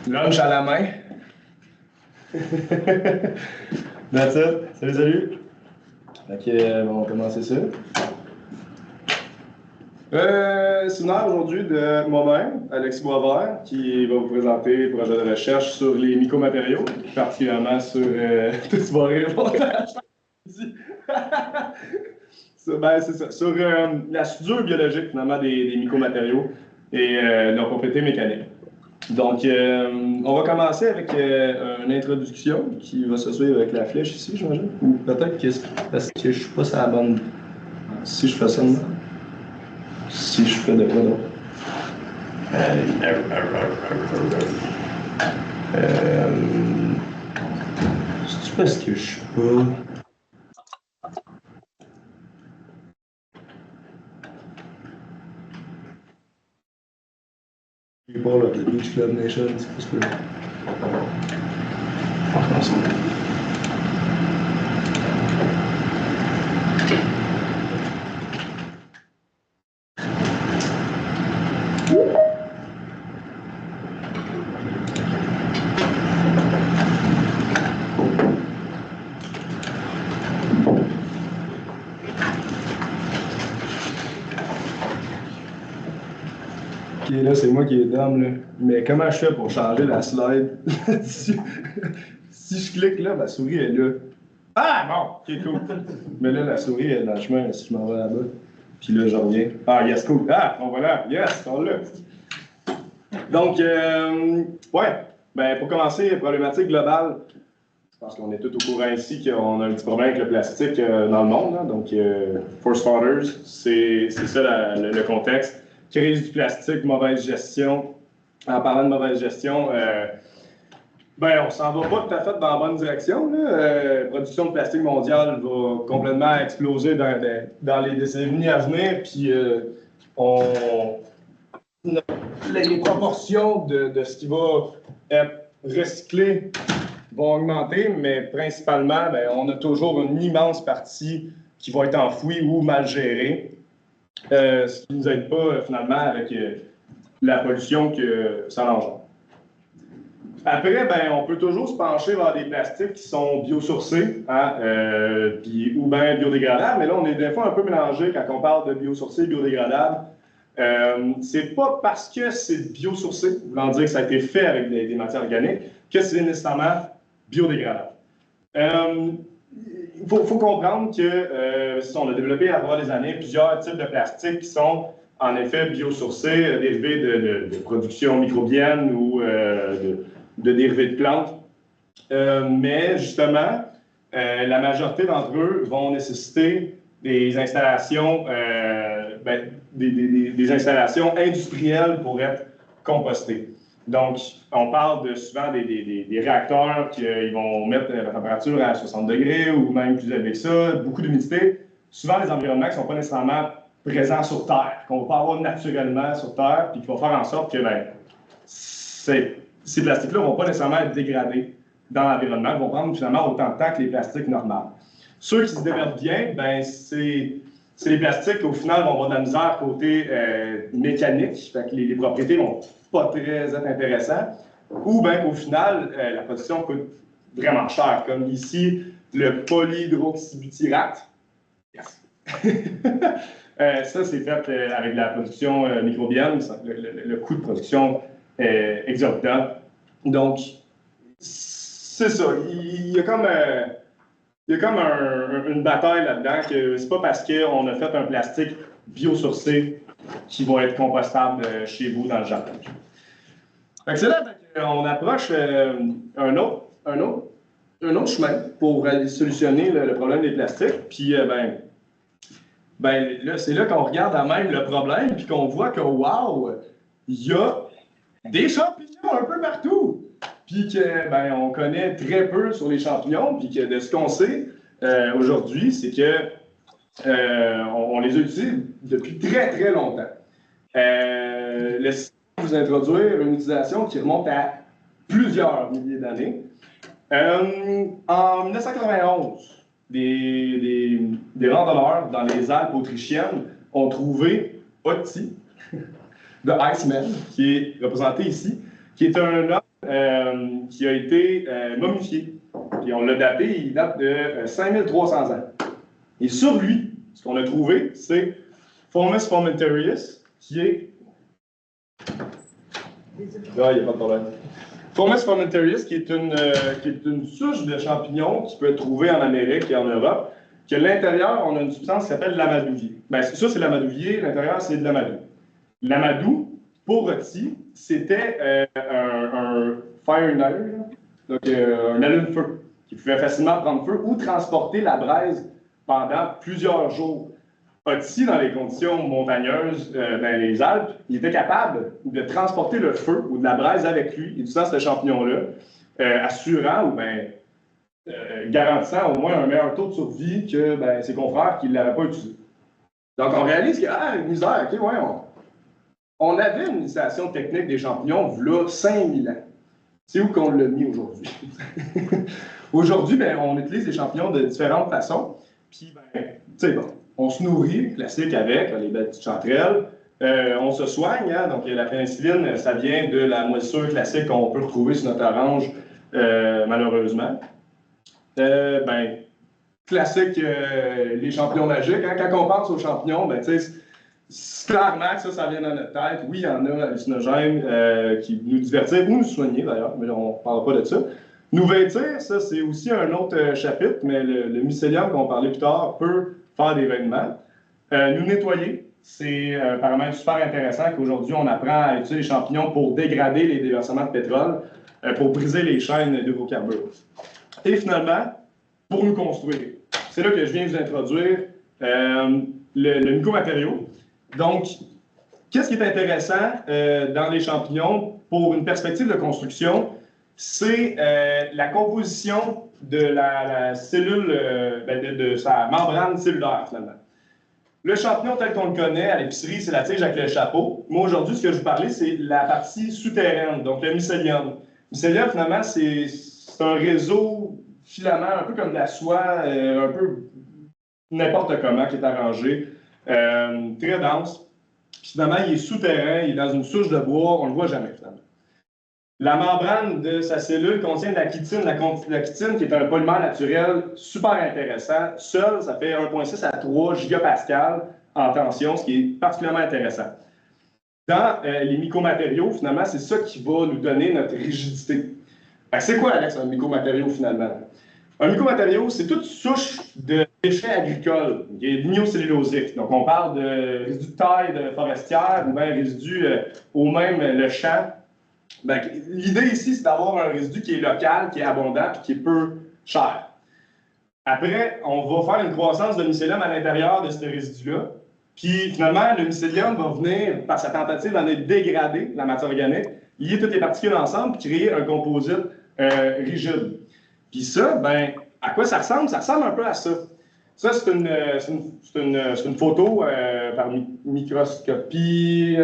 Lunch à la main. That's it. Salut, salut. Ok, on va commencer ça. Séminaire aujourd'hui de moi-même, Alexis Boisvert, qui va vous présenter le projet de recherche sur les micromatériaux, particulièrement sur tout ce barré montage. C'est ça, sur la soudure biologique finalement des micromatériaux et leur propriété mécanique. Donc, on va commencer avec une introduction qui va se suivre avec la flèche ici, j'imagine. Ou peut-être que parce que je suis pas sur la bonne. Si je fais ça, non? Si je fais de quoi d'autre? C'est parce que je suis pas. Je pas là, le Beach Club Nation, c'est pas ce que. Franchement, c'est bon. Ok, là, c'est moi qui est dumb, là. Mais comment je fais pour changer la slide? Si je clique là, ma souris est là. Ah, bon! Ok, cool. Mais là, la souris est dans le chemin si je m'en vais là-bas. Puis là, je reviens. Ah, yes, cool. Ah, on va là. Yes, on l'a. Donc, ouais. Ben, pour commencer, problématique globale. Je pense qu'on est tous au courant ici qu'on a un petit problème avec le plastique dans le monde. Là. Donc, for starters, c'est ça le contexte. Crise du plastique, mauvaise gestion. En parlant de mauvaise gestion, ben, on s'en va pas tout à fait dans la bonne direction. La production de plastique mondiale va complètement exploser dans les décennies à venir. Puis, les proportions de ce qui va être recyclé vont augmenter, mais principalement, ben, on a toujours une immense partie qui va être enfouie ou mal gérée, ce qui ne nous aide pas finalement avec la pollution que ça engendre. Après, ben, on peut toujours se pencher vers des plastiques qui sont biosourcés hein, ou bien biodégradables, mais là, on est des fois un peu mélangé quand on parle de biosourcés et biodégradables. C'est pas parce que c'est biosourcé, voulant dire que ça a été fait avec des matières organiques, que c'est nécessairement biodégradable. Il faut comprendre que on a développé à travers les années plusieurs types de plastiques qui sont en effet biosourcés, dérivés de production microbienne ou de dérivés de plantes. Mais justement, la majorité d'entre eux vont nécessiter des installations, des installations industrielles pour être compostées. Donc, on parle souvent des réacteurs qui vont mettre la température à 60 degrés ou même plus élevé que ça, beaucoup d'humidité. Souvent, des environnements qui ne sont pas nécessairement présents sur Terre, qu'on va pas avoir naturellement sur Terre, puis qui vont faire en sorte que ben, ces plastiques-là ne vont pas nécessairement être dégradés dans l'environnement, ils vont prendre finalement autant de temps que les plastiques normaux. Ceux qui se déversent bien, ben, c'est les plastiques qui, au final, vont avoir de la misère côté mécanique, fait que les propriétés vont pas très être intéressantes, ou bien qu'au final, la production coûte vraiment cher, comme ici, le polyhydroxybutyrate. Yes. Ça, c'est fait avec la production microbienne, le coût de production est exorbitant. Donc, c'est ça, il y a comme une bataille là-dedans que c'est pas parce qu'on a fait un plastique biosourcé qui va être compostable chez vous dans le jardin. C'est là qu'on approche un autre chemin pour aller solutionner le problème des plastiques. Puis, là, c'est là qu'on regarde à même le problème puis qu'on voit que, wow, il y a des champignons un peu partout. Puis que, ben, on connaît très peu sur les champignons, puis que de ce qu'on sait aujourd'hui, c'est que on les utilise depuis très, très longtemps. Laissez-moi vous introduire une utilisation qui remonte à plusieurs milliers d'années. En 1991, des randonneurs dans les Alpes autrichiennes ont trouvé Otti, de Iceman, qui est représenté ici, qui est un homme qui a été momifié. Puis on l'a daté, il date de 5300 ans. Et sur lui, ce qu'on a trouvé, c'est Fomus fomentarius, qui est... Ah, il n'y a pas de problème. Fomus fomentarius, qui est une souche de champignons qui peut être trouvée en Amérique et en Europe, que l'intérieur, on a une substance qui s'appelle l'amadouvier. Bien, ça, c'est l'amadouvier, l'intérieur, c'est de l'amadou. L'amadou, pour rôti, c'était un fire igniter, donc un allume-feu, qui pouvait facilement prendre feu ou transporter la braise pendant plusieurs jours. Rôti, dans les conditions montagneuses dans les Alpes, il était capable de transporter le feu ou de la braise avec lui, et utilisant ce champignon-là, assurant ou bien garantissant au moins un meilleur taux de survie que ses confrères qui ne l'avaient pas utilisé. Donc, on réalise que, misère, OK, ouais, on avait une initiation technique des champignons, là, 5000 ans. C'est où qu'on l'a mis aujourd'hui? Aujourd'hui, on utilise les champignons de différentes façons. Puis, tu sais, bon, on se nourrit, classique avec, les belles petites chanterelles. On se soigne, hein, donc la pénicilline, ça vient de la moisissure classique qu'on peut retrouver sur notre orange, malheureusement. Classique, les champignons magiques. Hein, quand on pense aux champignons, clairement que ça vient dans notre tête. Oui, il y en a hallucinogènes qui nous divertissent ou nous soigner d'ailleurs, mais on ne parlera pas de ça. Nous vêtir, ça c'est aussi un autre chapitre, mais le mycélium qu'on va parler plus tard peut faire des vêtements. Nous nettoyer, c'est un paramètre super intéressant qu'aujourd'hui on apprend à utiliser les champignons pour dégrader les déversements de pétrole, pour briser les chaînes d'hydrocarbures. Et finalement, pour nous construire. C'est là que je viens vous introduire le mycomatériau. Donc, qu'est-ce qui est intéressant dans les champignons pour une perspective de construction? C'est la composition de la cellule, de sa membrane cellulaire, finalement. Le champignon tel qu'on le connaît à l'épicerie, c'est la tige avec le chapeau. Moi, aujourd'hui, ce que je vais vous parler, c'est la partie souterraine, donc le mycélium. Le mycélium, finalement, c'est un réseau filament, un peu comme de la soie, un peu n'importe comment, qui est arrangé, très dense. Puis finalement, il est souterrain, il est dans une souche de bois, on ne le voit jamais, finalement. La membrane de sa cellule contient de la chitine, la chitine qui est un polymère naturel super intéressant. Seul, ça fait 1,6 à 3 gigapascales en tension, ce qui est particulièrement intéressant. Dans les mycomatériaux, finalement, c'est ça qui va nous donner notre rigidité. C'est quoi, Alex, un mycomatériau, finalement? Un mycomatériau, c'est toute souche de déchets agricoles, lignocellulosiques. Donc, on parle de résidus de taille forestière ou bien résidus au même le champ. L'idée ici, c'est d'avoir un résidu qui est local, qui est abondant et qui est peu cher. Après, on va faire une croissance de mycélium à l'intérieur de ce résidu-là. Puis, finalement, le mycélium va venir, par sa tentative d'en dégrader la matière organique, lier toutes les particules ensemble et créer un composite rigide. Puis ça, à quoi ça ressemble? Ça ressemble un peu à ça. Ça, c'est une photo par microscopie,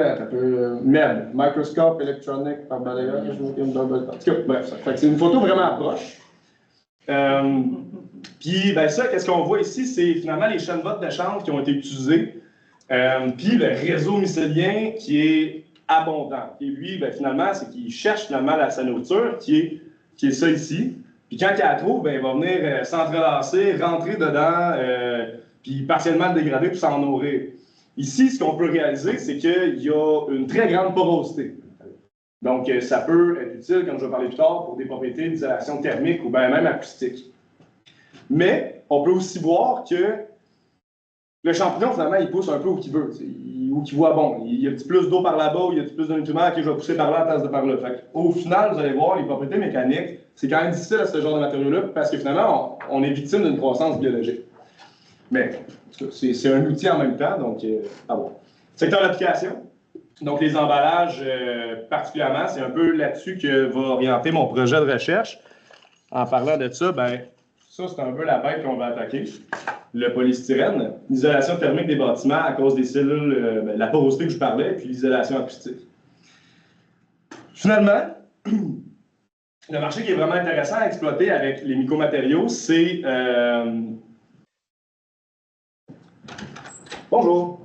MEB, Microscope Electronic par balayage. Bref, c'est une photo vraiment proche. Puis ça, qu'est-ce qu'on voit ici? C'est finalement les chaînes-bottes de chanvre qui ont été utilisées. Puis le réseau mycélien qui est abondant. Et lui, finalement, c'est qu'il cherche finalement sa nourriture, qui est ça ici. Puis quand il la trouve, il va venir s'entrelacer, rentrer dedans, puis partiellement le dégrader pour s'en nourrir. Ici, ce qu'on peut réaliser, c'est qu'il y a une très grande porosité. Donc, ça peut être utile, comme je vais parler plus tard, pour des propriétés d'isolation thermique ou bien même acoustique. Mais on peut aussi voir que le champignon, finalement, il pousse un peu où il veut, où il voit bon. Il y a un petit plus d'eau par là-bas, il y a un petit plus de nutriments, OK, je vais pousser par là à la place de par là. Au final, vous allez voir, les propriétés mécaniques, c'est quand même difficile à ce genre de matériaux-là parce que finalement, on est victime d'une croissance biologique. Mais c'est un outil en même temps, donc à voir. Secteur d'application. Donc, les emballages, particulièrement, c'est un peu là-dessus que va orienter mon projet de recherche. En parlant de ça, ça, c'est un peu la bête qu'on va attaquer. Le polystyrène, l'isolation thermique des bâtiments à cause des cellules, la porosité que je parlais, puis l'isolation acoustique. Finalement, le marché qui est vraiment intéressant à exploiter avec les mycomatériaux, c'est... Bonjour.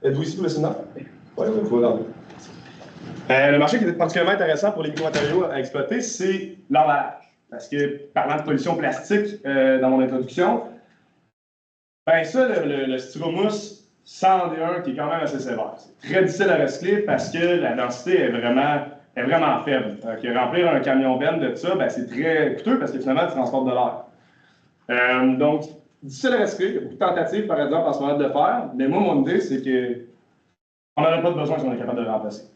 Êtes-vous ici pour le séminaire? Oui, il faut regarder. Le marché qui est particulièrement intéressant pour les micromatériaux à exploiter, c'est l'emballage. Parce que, parlant de pollution plastique dans mon introduction, ben ça, le styromousse 101 qui est quand même assez sévère. C'est très difficile à recycler parce que la densité est vraiment faible. Remplir un camion benne de ça, ben, c'est très coûteux parce que finalement, tu transportes de l'air. Donc, difficile à recycler. Il y a beaucoup de tentatives, par exemple, en ce moment de le faire. Mais moi, mon idée, c'est qu'on n'en a pas besoin si on est capable de le remplacer.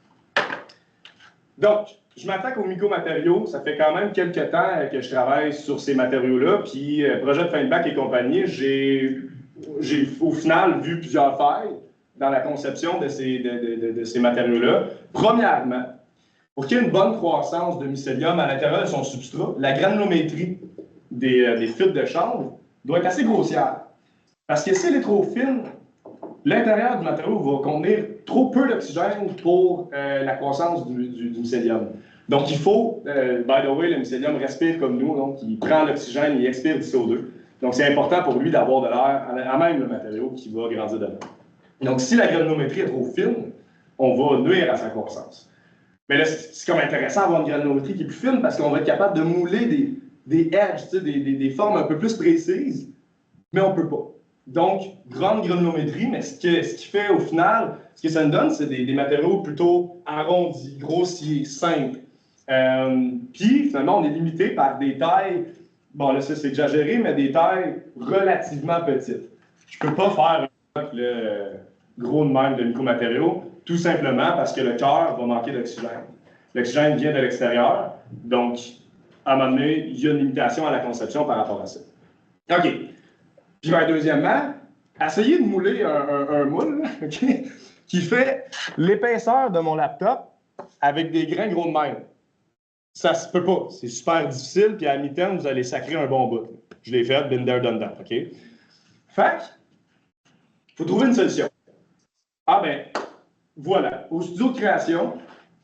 Donc, je m'attaque aux micromatériaux. Ça fait quand même quelques temps que je travaille sur ces matériaux-là. Puis, projet de fin de bac et compagnie, j'ai au final vu plusieurs failles dans la conception de ces matériaux-là. Premièrement, pour qu'il y ait une bonne croissance de mycélium à l'intérieur de son substrat, la granulométrie des fibres de chanvre doit être assez grossière. Parce que si elle est trop fine, l'intérieur du matériau va contenir trop peu d'oxygène pour la croissance du mycélium. Donc, il faut, by the way, le mycélium respire comme nous, donc il prend l'oxygène, il expire du CO2. Donc, c'est important pour lui d'avoir de l'air à même le matériau qui va grandir dedans. Donc, si la granulométrie est trop fine, on va nuire à sa croissance. Mais là, c'est comme intéressant d'avoir une granulométrie qui est plus fine parce qu'on va être capable de mouler des edges, des formes un peu plus précises, mais on ne peut pas. Donc, grande granulométrie, mais ce qui fait au final, ce que ça nous donne, c'est des matériaux plutôt arrondis, grossiers, simples. Puis, finalement, on est limité par des tailles, bon là, ça c'est exagéré, mais des tailles relativement petites. Je ne peux pas faire un gros de même de micromatériaux, tout simplement parce que le cœur va manquer d'oxygène. L'oxygène vient de l'extérieur, donc, à un moment donné, il y a une limitation à la conception par rapport à ça. OK. Puis, deuxièmement, essayez de mouler un moule okay, qui fait l'épaisseur de mon laptop avec des grains gros de même. Ça se peut pas. C'est super difficile, puis à mi-terme, vous allez sacrer un bon bout. Je l'ai fait, been there, done that, OK? Fait il faut trouver une solution. Ah ben, voilà. Au studio de création,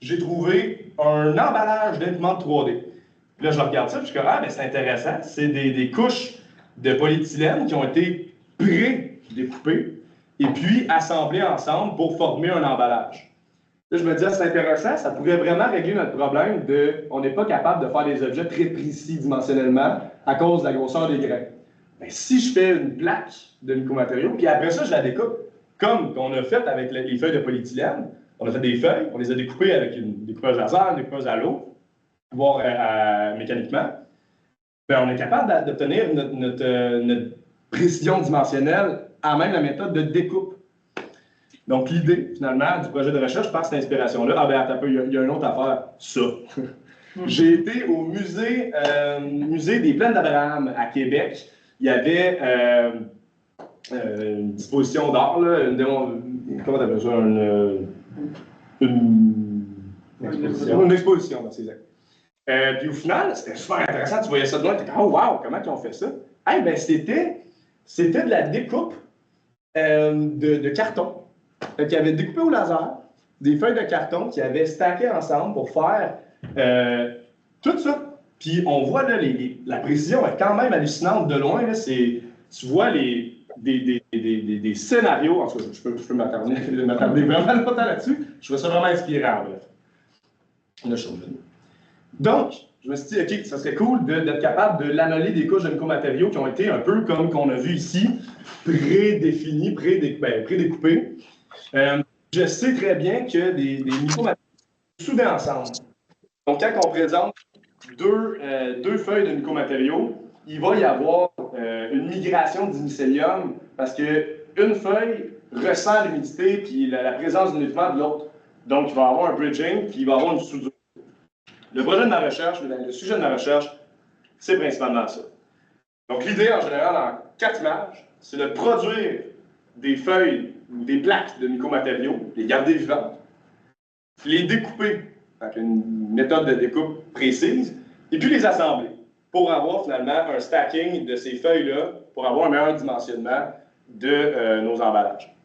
j'ai trouvé un emballage d'imprimante 3D. Puis là, je regarde ça, puis je suis comme, ah ben c'est intéressant. C'est des couches de polyéthylène qui ont été pré-découpées et puis assemblées ensemble pour former un emballage. Là, je me disais, c'est intéressant, ça pourrait vraiment régler notre problème de on n'est pas capable de faire des objets très précis dimensionnellement à cause de la grosseur des grains. Bien, si je fais une plaque de micromatériaux, puis après ça, je la découpe, comme on a fait avec les feuilles de polyéthylène, on a fait des feuilles, on les a découpées avec une découpeuse laser, une découpeuse à l'eau, voire mécaniquement, bien, on est capable d'obtenir notre précision dimensionnelle à même la méthode de découpe. Donc, l'idée, finalement, du projet de recherche par cette inspiration-là, ah ben attends un peu, il y a une autre affaire, ça. J'ai été au musée des Plaines d'Abraham à Québec. Il y avait une disposition d'art, comment t'appelles ça? Une exposition, c'est exact. Puis au final, c'était super intéressant. Tu voyais ça de loin, tu disais, oh wow, comment ils ont fait ça? Eh bien, c'était de la découpe de carton. Qui avaient découpé au laser des feuilles de carton qui avaient stacké ensemble pour faire tout ça. Puis on voit là, la précision est quand même hallucinante de loin. Là, tu vois des scénarios. En tout cas, je peux m'attarder vraiment longtemps là-dessus. Je trouve ça vraiment inspirant. Bref. Là, je suis Donc, je me suis dit, OK, ça serait cool d'être capable de lameller des couches de micromatériaux qui ont été un peu comme qu'on a vu ici, prédéfinis, prédécoupés. Je sais très bien que des micromatériaux sont soudés ensemble. Donc, quand on présente deux feuilles de micromatériaux, il va y avoir une migration du mycélium parce qu'une feuille ressent l'humidité puis la présence du nutriments de l'autre. Donc, il va y avoir un bridging puis il va y avoir une soudure. Le projet de ma recherche, le sujet de ma recherche, c'est principalement ça. Donc, l'idée en général, en 4 images, c'est de produire des feuilles ou des plaques de micromatériaux, les garder vivantes, les découper avec une méthode de découpe précise, et puis les assembler pour avoir finalement un stacking de ces feuilles-là, pour avoir un meilleur dimensionnement de nos emballages.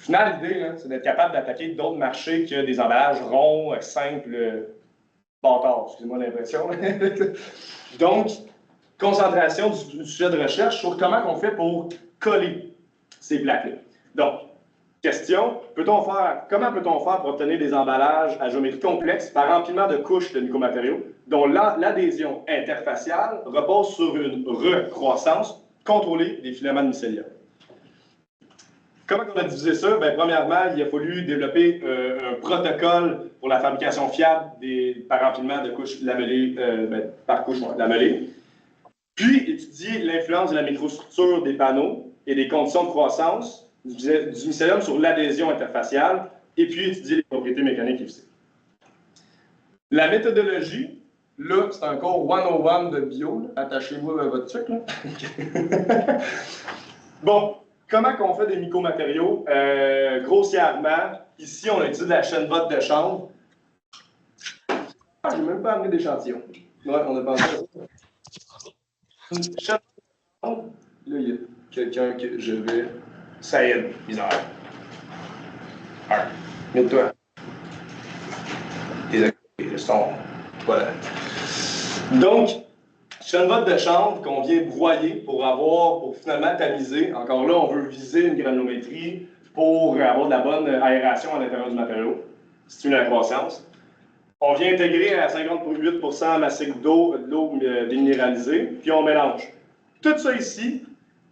Au final, l'idée, c'est d'être capable d'attaquer d'autres marchés que des emballages ronds, simples, bâtards, excusez-moi l'impression. Donc, concentration du sujet de recherche sur comment on fait pour coller ces plaques-là. Donc, Question, comment peut-on faire pour obtenir des emballages à géométrie complexe par empilement de couches de micromatériaux dont l'adhésion interfaciale repose sur une recroissance contrôlée des filaments de mycélium? Comment on a divisé ça? Bien, premièrement, il a fallu développer un protocole pour la fabrication fiable par empilement de couches lamellées, par couche lamellée. Puis, étudier l'influence de la microstructure des panneaux et des conditions de croissance du mycélium sur l'adhésion interfaciale, et puis étudier les propriétés mécaniques et physiques. La méthodologie, là, c'est un cours 101 de bio. Attachez-vous à votre truc, là. Bon, comment qu'on fait des micromatériaux? Grossièrement, ici, on a utilisé de la chaîne botte de chanvre. J'ai même pas amené d'échantillon. Ouais, on a pensé à ça. Une chaîne de chanvre. Là, il y a quelqu'un que je vais... Saïd, bizarre. Mets-toi. Les sons. Voilà. Donc, chaîne botte de chanvre qu'on vient broyer pour finalement tamiser. Encore là, on veut viser une granulométrie pour avoir de la bonne aération à l'intérieur du matériau. Stimuler la croissance. On vient intégrer à 58% massique d'eau, de l'eau déminéralisée, puis on mélange. Tout ça ici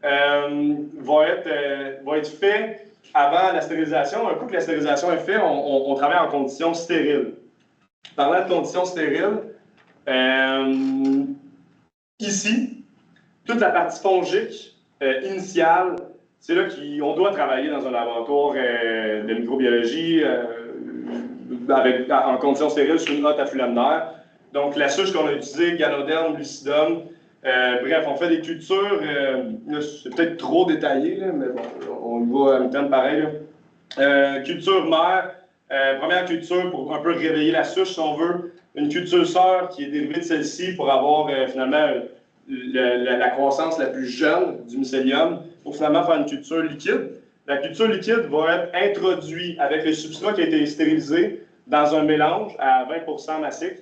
va être fait avant la stérilisation. Un coup que la stérilisation est faite, on travaille en conditions stériles. Parlant de conditions stériles, ici, toute la partie fongique initiale, c'est là qu'on doit travailler dans un laboratoire de microbiologie en conditions stériles sur une hotte à flux laminaire. Donc, la souche qu'on a utilisée, Ganoderm, Lucidum. Bref, on fait des cultures, c'est peut-être trop détaillé, là, mais bon, on y va à mi-temps pareil. Culture mère, première culture pour un peu réveiller la souche, si on veut. Une culture sœur qui est dérivée de celle-ci pour avoir finalement la croissance la plus jeune du mycélium, pour finalement faire une culture liquide. La culture liquide va être introduite avec le substrat qui a été stérilisé dans un mélange à 20% massique.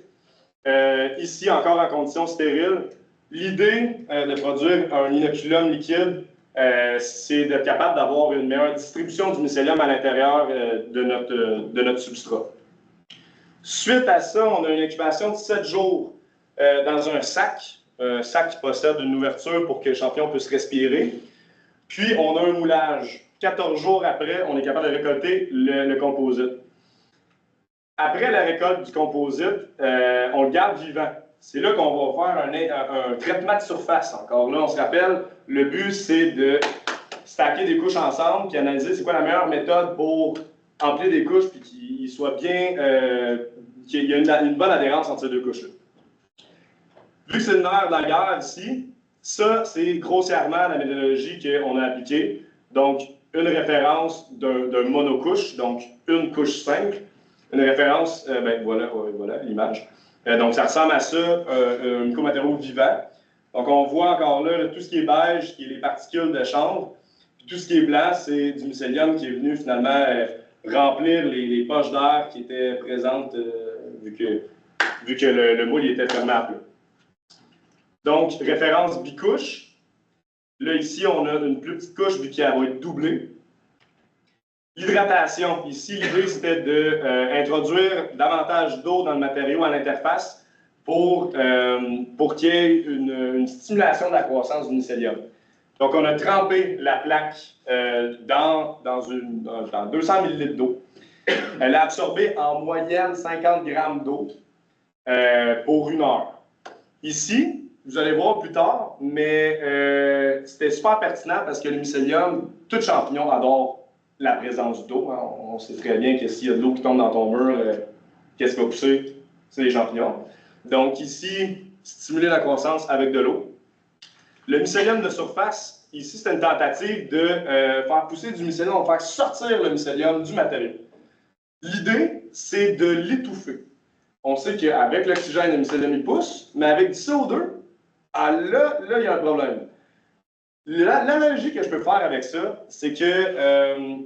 Ici, encore en conditions stériles. L'idée de produire un inoculum liquide, c'est d'être capable d'avoir une meilleure distribution du mycélium à l'intérieur de notre substrat. Suite à ça, on a une incubation de 7 jours dans un sac qui possède une ouverture pour que l'échantillon puisse respirer. Puis, on a un moulage. 14 jours après, on est capable de récolter le composite. Après la récolte du composite, on le garde vivant. C'est là qu'on va faire un traitement de surface. Encore là, on se rappelle, le but, c'est de stacker des couches ensemble, puis analyser c'est quoi la meilleure méthode pour emplir des couches, puis qu'il soit bien, qu'il y ait une bonne adhérence entre ces deux couches-là. Vu que c'est le nerf de la guerre ici, ça, c'est grossièrement la méthodologie qu'on a appliquée. Donc, une référence d'un monocouche, donc une couche simple. Une référence, ben voilà l'image. Donc, ça ressemble à ça, un micromatériau vivant. Donc, on voit encore là tout ce qui est beige, qui est les particules de chanvre. Puis tout ce qui est blanc, c'est du mycélium qui est venu finalement remplir les poches d'air qui étaient présentes vu que le moule était fermable. Donc, référence bicouche. Là, ici, on a une plus petite couche vu qu'elle va être doublée. L'hydratation. Ici, l'idée, c'était d'introduire davantage d'eau dans le matériau à l'interface pour qu'il y ait une stimulation de la croissance du mycélium. Donc, on a trempé la plaque dans 200 ml d'eau. Elle a absorbé en moyenne 50 grammes d'eau pour 1 heure. Ici, vous allez voir plus tard, mais c'était super pertinent parce que le mycélium, tout champignon adore la présence d'eau. Hein. On sait très bien que s'il y a de l'eau qui tombe dans ton mur, qu'est-ce qui va pousser? C'est les champignons. Donc ici, stimuler la croissance avec de l'eau. Le mycélium de surface, ici, c'est une tentative de faire pousser du mycélium, on va faire sortir le mycélium du matériau. L'idée, c'est de l'étouffer. On sait qu'avec l'oxygène, le mycélium il pousse, mais avec du CO2, là, il y a un problème. L'analogie que je peux faire avec ça, c'est que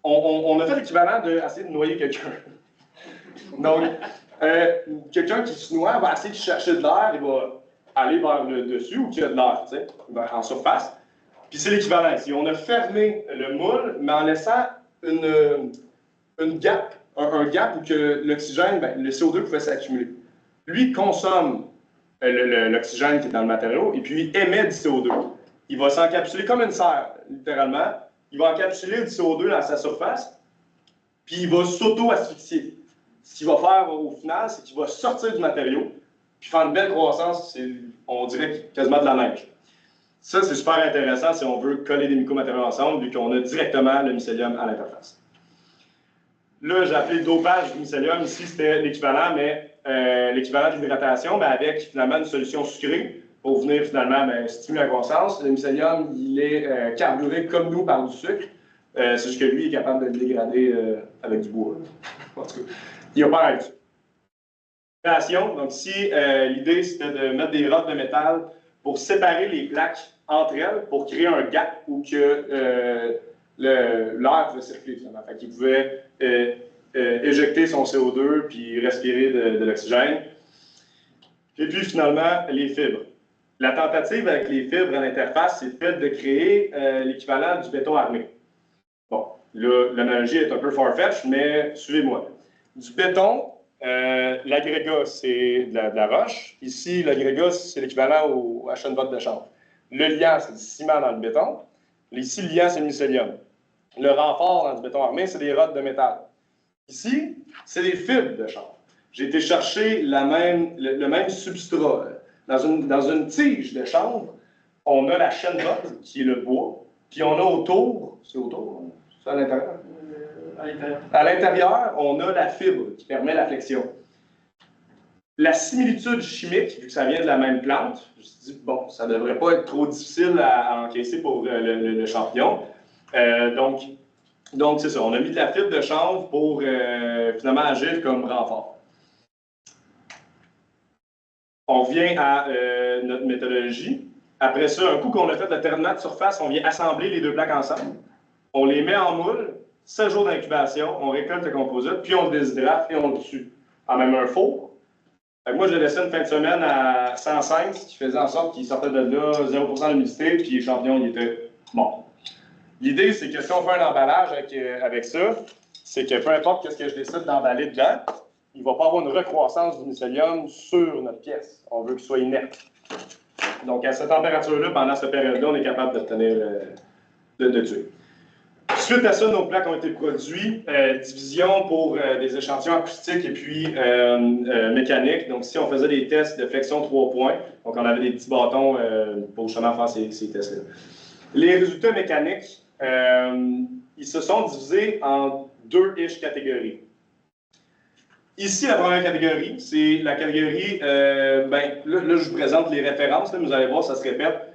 on a fait l'équivalent d'essayer de noyer quelqu'un. Donc, quelqu'un qui se noie va essayer de chercher de l'air, il va aller vers le dessus où il y a de l'air, tu sais, en surface. Puis c'est l'équivalent ici. On a fermé le moule, mais en laissant une gap, un gap où que l'oxygène, ben, le CO2 pouvait s'accumuler. Lui consomme l'oxygène qui est dans le matériau et puis émet du CO2. Il va s'encapsuler comme une serre, littéralement. Il va encapsuler du CO2 dans sa surface, puis il va s'auto-asphyxier. Ce qu'il va faire au final, c'est qu'il va sortir du matériau, puis faire une belle croissance, on dirait quasiment de la neige. Ça, c'est super intéressant si on veut coller des micromatériaux ensemble, vu qu'on a directement le mycélium à l'interface. Là, j'ai appelé dopage du mycélium. Ici, c'était l'équivalent, mais l'équivalent de l'hydratation, mais avec finalement une solution sucrée pour venir finalement stimuler la croissance. Le mycélium, il est carburé comme nous par du sucre. C'est juste que lui est capable de le dégrader avec du bois. En tout cas, il opère avec ça. Donc ici, l'idée, c'était de mettre des rods de métal pour séparer les plaques entre elles, pour créer un gap où que l'air pouvait circuler finalement. Fait qu'il pouvait éjecter son CO2 puis respirer de l'oxygène. Et puis finalement, les fibres. La tentative avec les fibres à l'interface, c'est fait de créer l'équivalent du béton armé. Bon, là, l'analogie est un peu far-fetched, mais suivez-moi. Du béton, l'agrégat, c'est de la roche. Ici, l'agrégat, c'est l'équivalent à Chennevotte de chanvre. Le liant, c'est du ciment dans le béton. Ici, le liant, c'est le mycélium. Le renfort dans du béton armé, c'est des rods de métal. Ici, c'est des fibres de chanvre. J'ai été chercher le même substrat. Dans une tige de chanvre, on a la chêne-vote, qui est le bois, puis on a autour, c'est autour, c'est à l'intérieur? À l'intérieur. À l'intérieur, on a la fibre qui permet la flexion. La similitude chimique, vu que ça vient de la même plante, je me suis dit, bon, ça ne devrait pas être trop difficile à encaisser pour le champignon. Donc, c'est ça. On a mis de la fibre de chanvre pour finalement agir comme renfort. On vient à notre méthodologie. Après ça, un coup qu'on a fait le traitement de surface, on vient assembler les deux plaques ensemble. On les met en moule, 7 jours d'incubation, on récolte le composite, puis on le déshydrate et on le tue. En même un four. Moi, je l'ai laissé une fin de semaine à 105, ce qui faisait en sorte qu'il sortait de là 0% d'humidité, puis les champignons, ils étaient morts. L'idée, c'est que si on fait un emballage avec ça, c'est que peu importe ce que je décide d'emballer dedans, il ne va pas avoir une recroissance du mycélium sur notre pièce. On veut qu'il soit inerte. Donc, à cette température-là, pendant cette période-là, on est capable d'obtenir de tuer. Suite à ça, nos plaques ont été produites, division pour des échantillons acoustiques et puis mécaniques. Donc, si on faisait des tests de flexion 3 points, donc on avait des petits bâtons pour justement faire ces tests-là. Les résultats mécaniques, ils se sont divisés en 2 catégories. Ici, la première catégorie, c'est la catégorie, là, je vous présente les références, là, vous allez voir, ça se répète.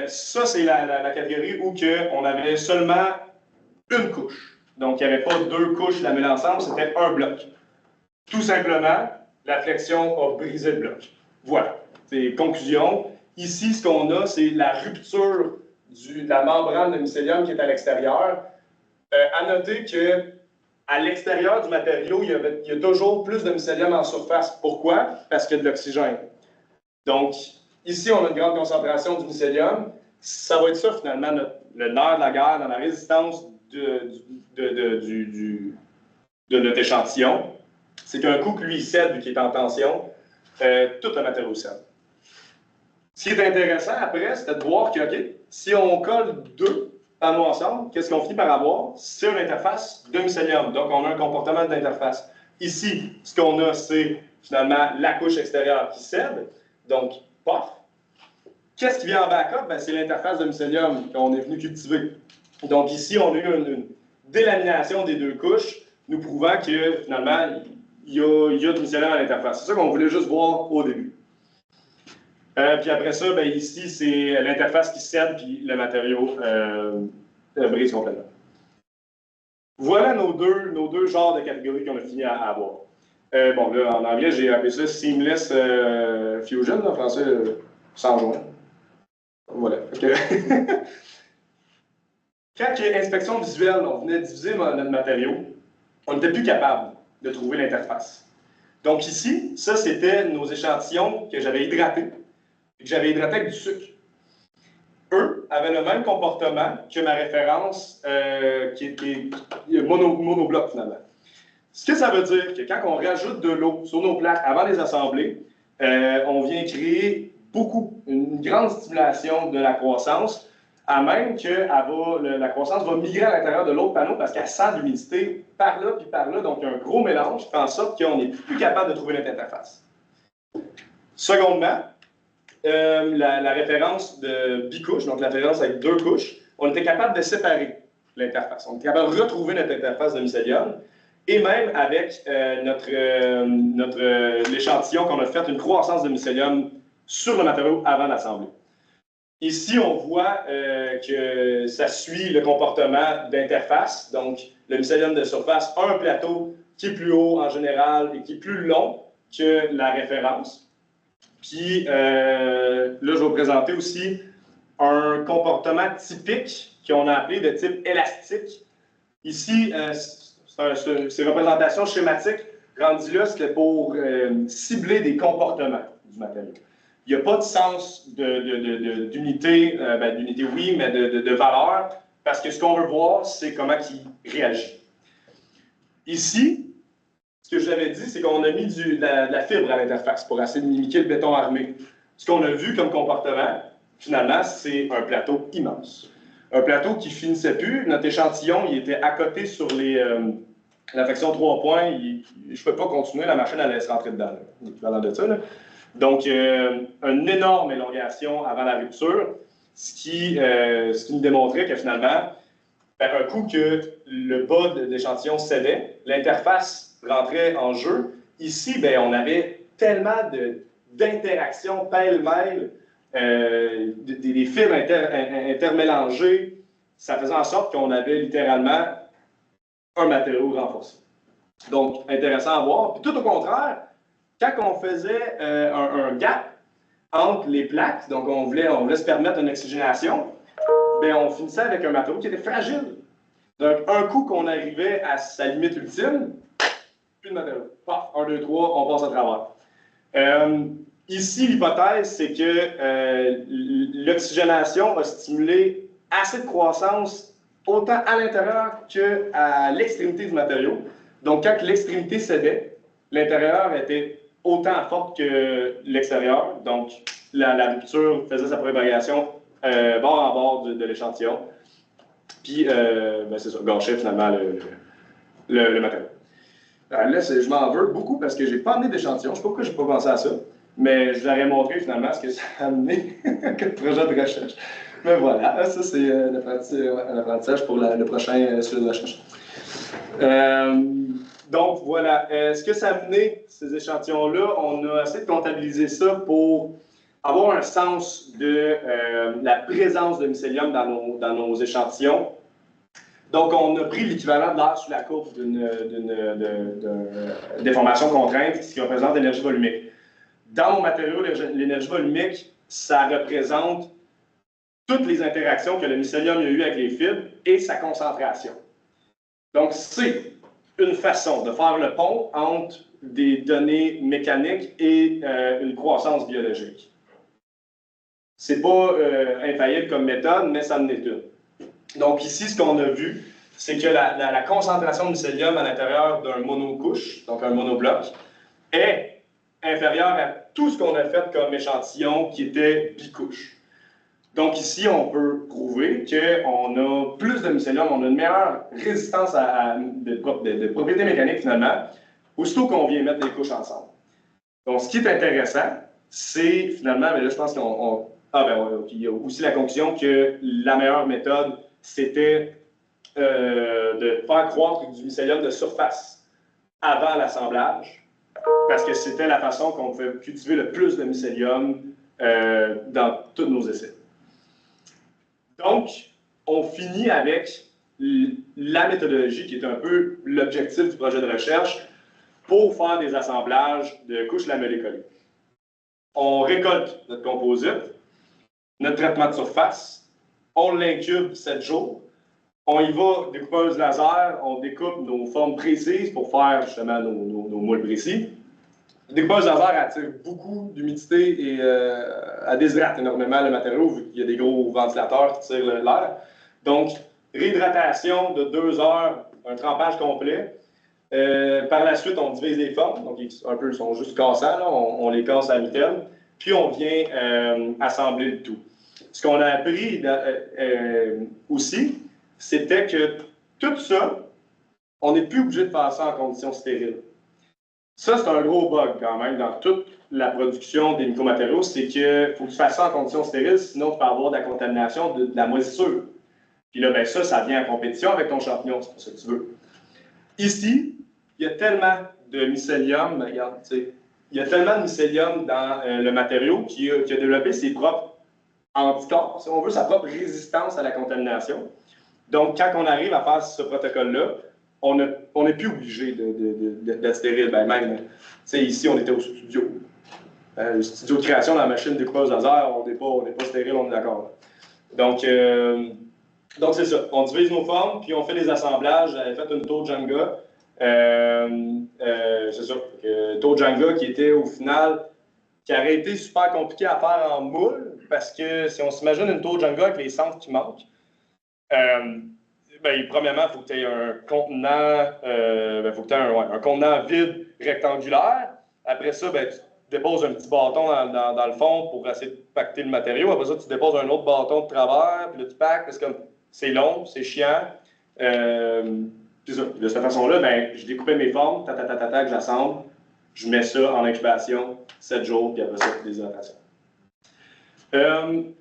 Ça, c'est la catégorie où on avait seulement une couche. Donc, il n'y avait pas 2 couches lamellées ensemble, c'était un bloc. Tout simplement, la flexion a brisé le bloc. Voilà. C'est conclusion. Ici, ce qu'on a, c'est la rupture de la membrane de mycélium qui est à l'extérieur. À noter qu'à l'extérieur du matériau, il y a toujours plus de mycélium en surface. Pourquoi? Parce qu'il y a de l'oxygène. Donc, ici, on a une grande concentration du mycélium. Ça va être ça, finalement, le nerf de la guerre dans la résistance de notre échantillon. C'est qu'un coup que lui cède, vu qu'il est en tension, tout le matériau cède. Ce qui est intéressant après, c'est de voir que, OK, si on colle 2 panneaux ensemble, qu'est-ce qu'on finit par avoir? C'est une interface de mycélium. Donc, on a un comportement d'interface. Ici, ce qu'on a, c'est finalement la couche extérieure qui cède. Donc, paf. Qu'est-ce qui vient en backup? C'est l'interface de mycélium qu'on est venu cultiver. Donc, ici, on a eu une délamination des 2 couches, nous prouvant que finalement, il y a du mycélium à l'interface. C'est ça qu'on voulait juste voir au début. Puis après ça, ici, c'est l'interface qui cède, puis le matériau brise complètement. Voilà nos deux genres de catégories qu'on a fini à avoir. Bon, là, en anglais, j'ai appelé ça Seamless Fusion, en français, sans joint. Voilà. Okay. Quand il y a inspection visuelle, on venait diviser notre matériau, on n'était plus capable de trouver l'interface. Donc ici, ça, c'était nos échantillons que j'avais hydratés. Et que j'avais hydraté avec du sucre. Eux, avait le même comportement que ma référence qui est monobloc finalement. Ce que ça veut dire que quand on rajoute de l'eau sur nos plaques avant de les assembler, on vient créer une grande stimulation de la croissance, à même que la croissance va migrer à l'intérieur de l'autre panneau parce qu'elle sent l'humidité par là puis par là. Donc, il y a un gros mélange qui fait en sorte qu'on n'est plus capable de trouver notre interface. Secondement, la référence de bicouche, donc la référence avec 2 couches, on était capable de séparer l'interface. On était capable de retrouver notre interface de mycélium. Et même avec l'échantillon qu'on a fait, une croissance de mycélium sur le matériau avant l'assembler. Ici, on voit que ça suit le comportement d'interface. Donc, le mycélium de surface a un plateau qui est plus haut en général et qui est plus long que la référence. Puis, là, je vais vous présenter aussi un comportement typique qu'on a appelé de type élastique. Ici, ces représentations schématiques rendues là, c'était pour cibler des comportements du matériau. Il n'y a pas de sens d'unité, d'unité oui, mais de valeur, parce que ce qu'on veut voir, c'est comment il réagit. Ici, ce que je vous avais dit, c'est qu'on a mis de la fibre à l'interface pour essayer de mimiquer le béton armé. Ce qu'on a vu comme comportement, finalement, c'est un plateau immense. Un plateau qui finissait plus. Notre échantillon, il était à côté sur la fraction 3 points. Je ne pouvais pas continuer, la machine allait se rentrer dedans. L'équivalent de ça. Là. Donc, une énorme élongation avant la rupture, ce qui nous démontrait que finalement, un coup que le bas de l'échantillon cédait, l'interface rentrait en jeu. Ici, on avait tellement d'interactions pêle-mêle, des fibres intermélangées, ça faisait en sorte qu'on avait littéralement un matériau renforcé. Donc, intéressant à voir. Puis tout au contraire, quand on faisait un gap entre les plaques, donc on voulait se permettre une oxygénation, on finissait avec un matériau qui était fragile. Donc, un coup qu'on arrivait à sa limite ultime, plus de matériau. Paf, 1, 2, 3, on passe à travers. Ici, l'hypothèse, c'est que l'oxygénation va stimuler assez de croissance autant à l'intérieur qu'à l'extrémité du matériau. Donc, quand l'extrémité cédait, l'intérieur était autant forte que l'extérieur. Donc, la rupture faisait sa propagation bord en bord de l'échantillon. Puis, c'est ça, gâchait finalement le matériau. Là, je m'en veux beaucoup parce que je n'ai pas amené d'échantillon. Je ne sais pas pourquoi je n'ai pas pensé à ça. Mais je vous aurais montré finalement ce que ça a amené comme projet de recherche. Mais voilà, ça c'est l'apprentissage pour le prochain sujet de recherche. Donc voilà, ce que ça a amené, ces échantillons-là, on a essayé de comptabiliser ça pour avoir un sens de la présence de mycélium dans nos échantillons. Donc, on a pris l'équivalent de l'air sous la courbe d'une déformation contrainte, ce qui représente l'énergie volumique. Dans mon matériau, l'énergie volumique, ça représente toutes les interactions que le mycélium a eues avec les fibres et sa concentration. Donc, c'est une façon de faire le pont entre des données mécaniques et une croissance biologique. C'est pas infaillible comme méthode, mais ça en est une. Donc ici, ce qu'on a vu, c'est que la concentration de mycélium à l'intérieur d'un monocouche, donc un monobloc, est inférieure à tout ce qu'on a fait comme échantillon qui était bicouche. Donc ici, on peut prouver qu'on a plus de mycélium, on a une meilleure résistance de propriétés mécaniques finalement, aussitôt qu'on vient mettre des couches ensemble. Donc ce qui est intéressant, c'est finalement, mais là je pense il y a aussi la conclusion que la meilleure méthode, c'était de faire croître du mycélium de surface avant l'assemblage, parce que c'était la façon qu'on pouvait cultiver le plus de mycélium dans tous nos essais. Donc, on finit avec la méthodologie qui est un peu l'objectif du projet de recherche pour faire des assemblages de couches lamellées-collées. On récolte notre composite, notre traitement de surface, on l'incube 7 jours, on y va, découpeuse laser, on découpe nos formes précises pour faire justement nos moules précis. Le découpage laser attire beaucoup d'humidité et elle déshydrate énormément le matériau vu qu'il y a des gros ventilateurs qui tirent l'air. Donc, réhydratation de 2 heures, un trempage complet. Par la suite, on divise les formes, donc ils sont juste cassants, là. On les casse à mi-terme, puis on vient assembler le tout. Ce qu'on a appris aussi, c'était que tout ça, on n'est plus obligé de faire ça en conditions stériles. Ça, c'est un gros bug quand même dans toute la production des micromatériaux, c'est qu'il faut que tu fasses ça en conditions stériles, sinon tu peux avoir de la contamination de la moisissure. Puis là, ben ça vient en compétition avec ton champignon, c'est pas ça que tu veux. Ici, il y a tellement de mycélium, regarde, il y a tellement de mycélium dans le matériau qui a développé ses propres anticorps, si on veut, sa propre résistance à la contamination. Donc, quand on arrive à faire ce protocole-là, on n'est plus obligé d'être stérile. Ben, même, ici, on était au studio. Le studio de création de la machine découpeuse laser, on n'est pas stérile, on est d'accord. Donc, c'est ça. On divise nos formes, puis on fait les assemblages. J'avais fait une tour Jenga. C'est ça. Tour Jenga qui était au final, qui aurait été super compliqué à faire en moule, parce que si on s'imagine une tour Jenga avec les centres qui manquent, premièrement, il faut que tu aies un contenant, un contenant vide rectangulaire. Après ça, tu déposes un petit bâton dans le fond pour essayer de pacter le matériau. Après ça, tu déposes un autre bâton de travers, puis là, tu pactes. C'est long, c'est chiant. Puis ça. De cette façon-là, je découpais mes formes, que j'assemble. Je mets ça en incubation 7 jours, puis après ça, déshydratation. Bon,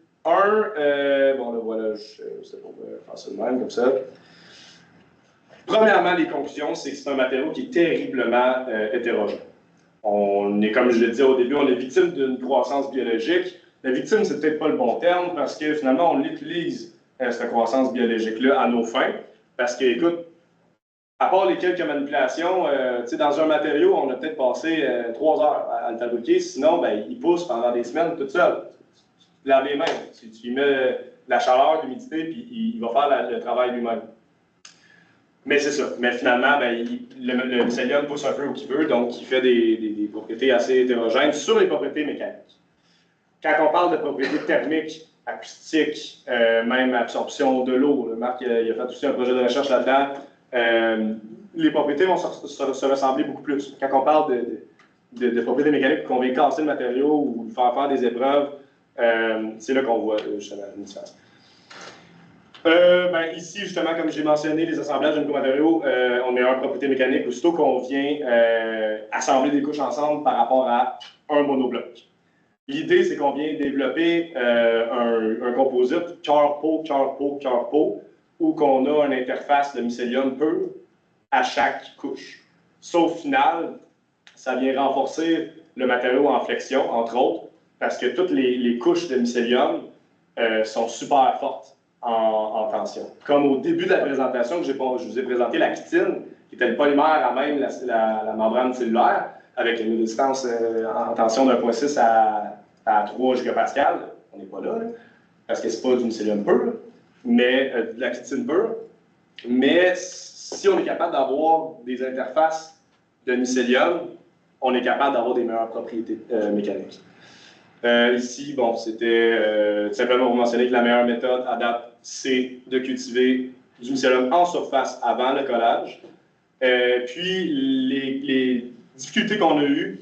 là, voilà, c'est pour faire ça de même, comme ça. Premièrement, les conclusions, c'est que c'est un matériau qui est terriblement hétérogène. On est, comme je le disais au début, on est victime d'une croissance biologique. La victime, c'est peut-être pas le bon terme, parce que finalement, on utilise cette croissance biologique-là à nos fins. Parce que, écoute, à part les quelques manipulations, dans un matériau, on a peut-être passé 3 heures à le fabriquer, sinon, il pousse pendant des semaines tout seul. Tu laves les mains, tu lui mets la chaleur, l'humidité, puis il va faire le travail lui-même. Mais c'est ça. Mais finalement, le mycélium pousse un peu où qu'il veut, donc il fait des propriétés assez hétérogènes sur les propriétés mécaniques. Quand on parle de propriétés thermiques, acoustiques, même absorption de l'eau, Marc il a fait aussi un projet de recherche là-dedans, les propriétés vont se ressembler beaucoup plus. Quand on parle de propriétés mécaniques, qu'on vient casser le matériau ou faire des épreuves, c'est là qu'on voit justement une différence. Ici, justement, comme j'ai mentionné, les assemblages de micromatériaux, on est en propriété mécanique, aussitôt qu'on vient assembler des couches ensemble par rapport à un monobloc. L'idée, c'est qu'on vient développer un composite cœur-peau, cœur-peau, cœur-peau, où qu'on a une interface de mycélium pur à chaque couche. Sauf final, ça vient renforcer le matériau en flexion, entre autres, parce que toutes les couches de mycélium sont super fortes en tension. Comme au début de la présentation, je vous ai présenté la chitine, qui était le polymère à même la membrane cellulaire, avec une résistance en tension de 1,6 à 3 gigapascal. On n'est pas là, parce que ce n'est pas du mycélium pur, mais de la chitine pure. Mais si on est capable d'avoir des interfaces de mycélium, on est capable d'avoir des meilleures propriétés mécaniques. Ici, bon, c'était simplement pour mentionner que la meilleure méthode à date, c'est de cultiver du mycélium en surface avant le collage. Puis, les difficultés qu'on a eues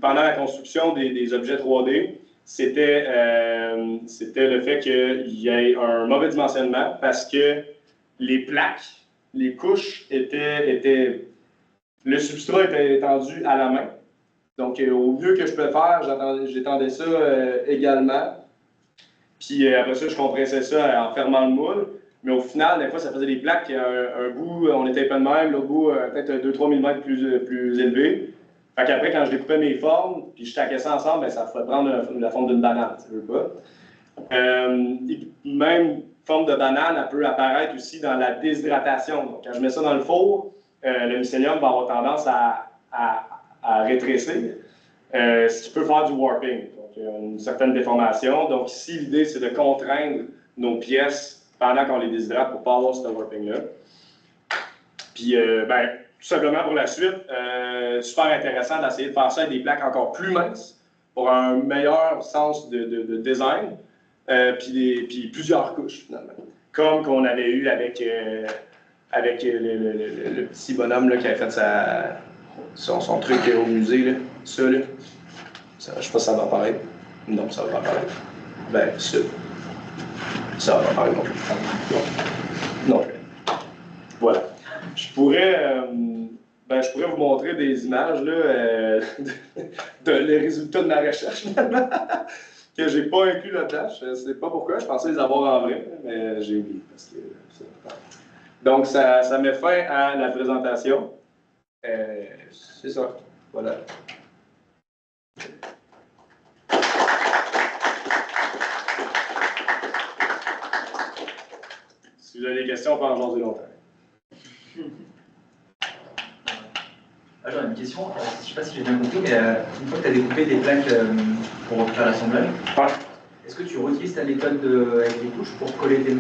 pendant la construction des objets 3D, c'était le fait qu'il y ait un mauvais dimensionnement parce que les plaques, les couches le substrat était étendu à la main. Donc, au mieux que je peux faire, j'étendais ça également. Puis après ça, je compressais ça en fermant le moule. Mais au final, des fois, ça faisait des plaques. Un bout, on était pas de même, l'autre bout, peut-être 2-3 mm plus élevé. Fait qu'après, quand je découpais mes formes, puis je taquais ça ensemble, ça pouvait prendre la forme d'une banane, tu veux pas. Même forme de banane, elle peut apparaître aussi dans la déshydratation. Donc, quand je mets ça dans le four, le mycélium va avoir tendance à rétrécir, ce qui peut faire du warping, donc une certaine déformation. Donc ici, l'idée, c'est de contraindre nos pièces pendant qu'on les déshydrate pour ne pas avoir ce warping-là. Puis, tout simplement pour la suite, super intéressant d'essayer de faire ça avec des plaques encore plus minces pour un meilleur sens de design, puis plusieurs couches finalement. Comme qu'on avait eu avec le petit bonhomme là, qui avait fait son truc au musée, là. Ça, là. Ça, je sais pas si ça va apparaître. Non, ça va pas apparaître. Ben, ça. Ça va pas apparaître non plus. Non. Voilà. Je pourrais vous montrer des images là, de les résultats de ma recherche, finalement, que j'ai pas inclus là-dedans. Je ne sais pas pourquoi. Je pensais les avoir en vrai, mais j'ai oublié. Parce que, donc, ça met fin à la présentation. C'est ça. Voilà. Si vous avez des questions, on peut en jaser longtemps. J'aurais une question, je ne sais pas si j'ai bien compris, mais une fois que tu as découpé des plaques pour faire l'assemblage, est-ce que tu réutilises ta méthode avec des couches pour coller tes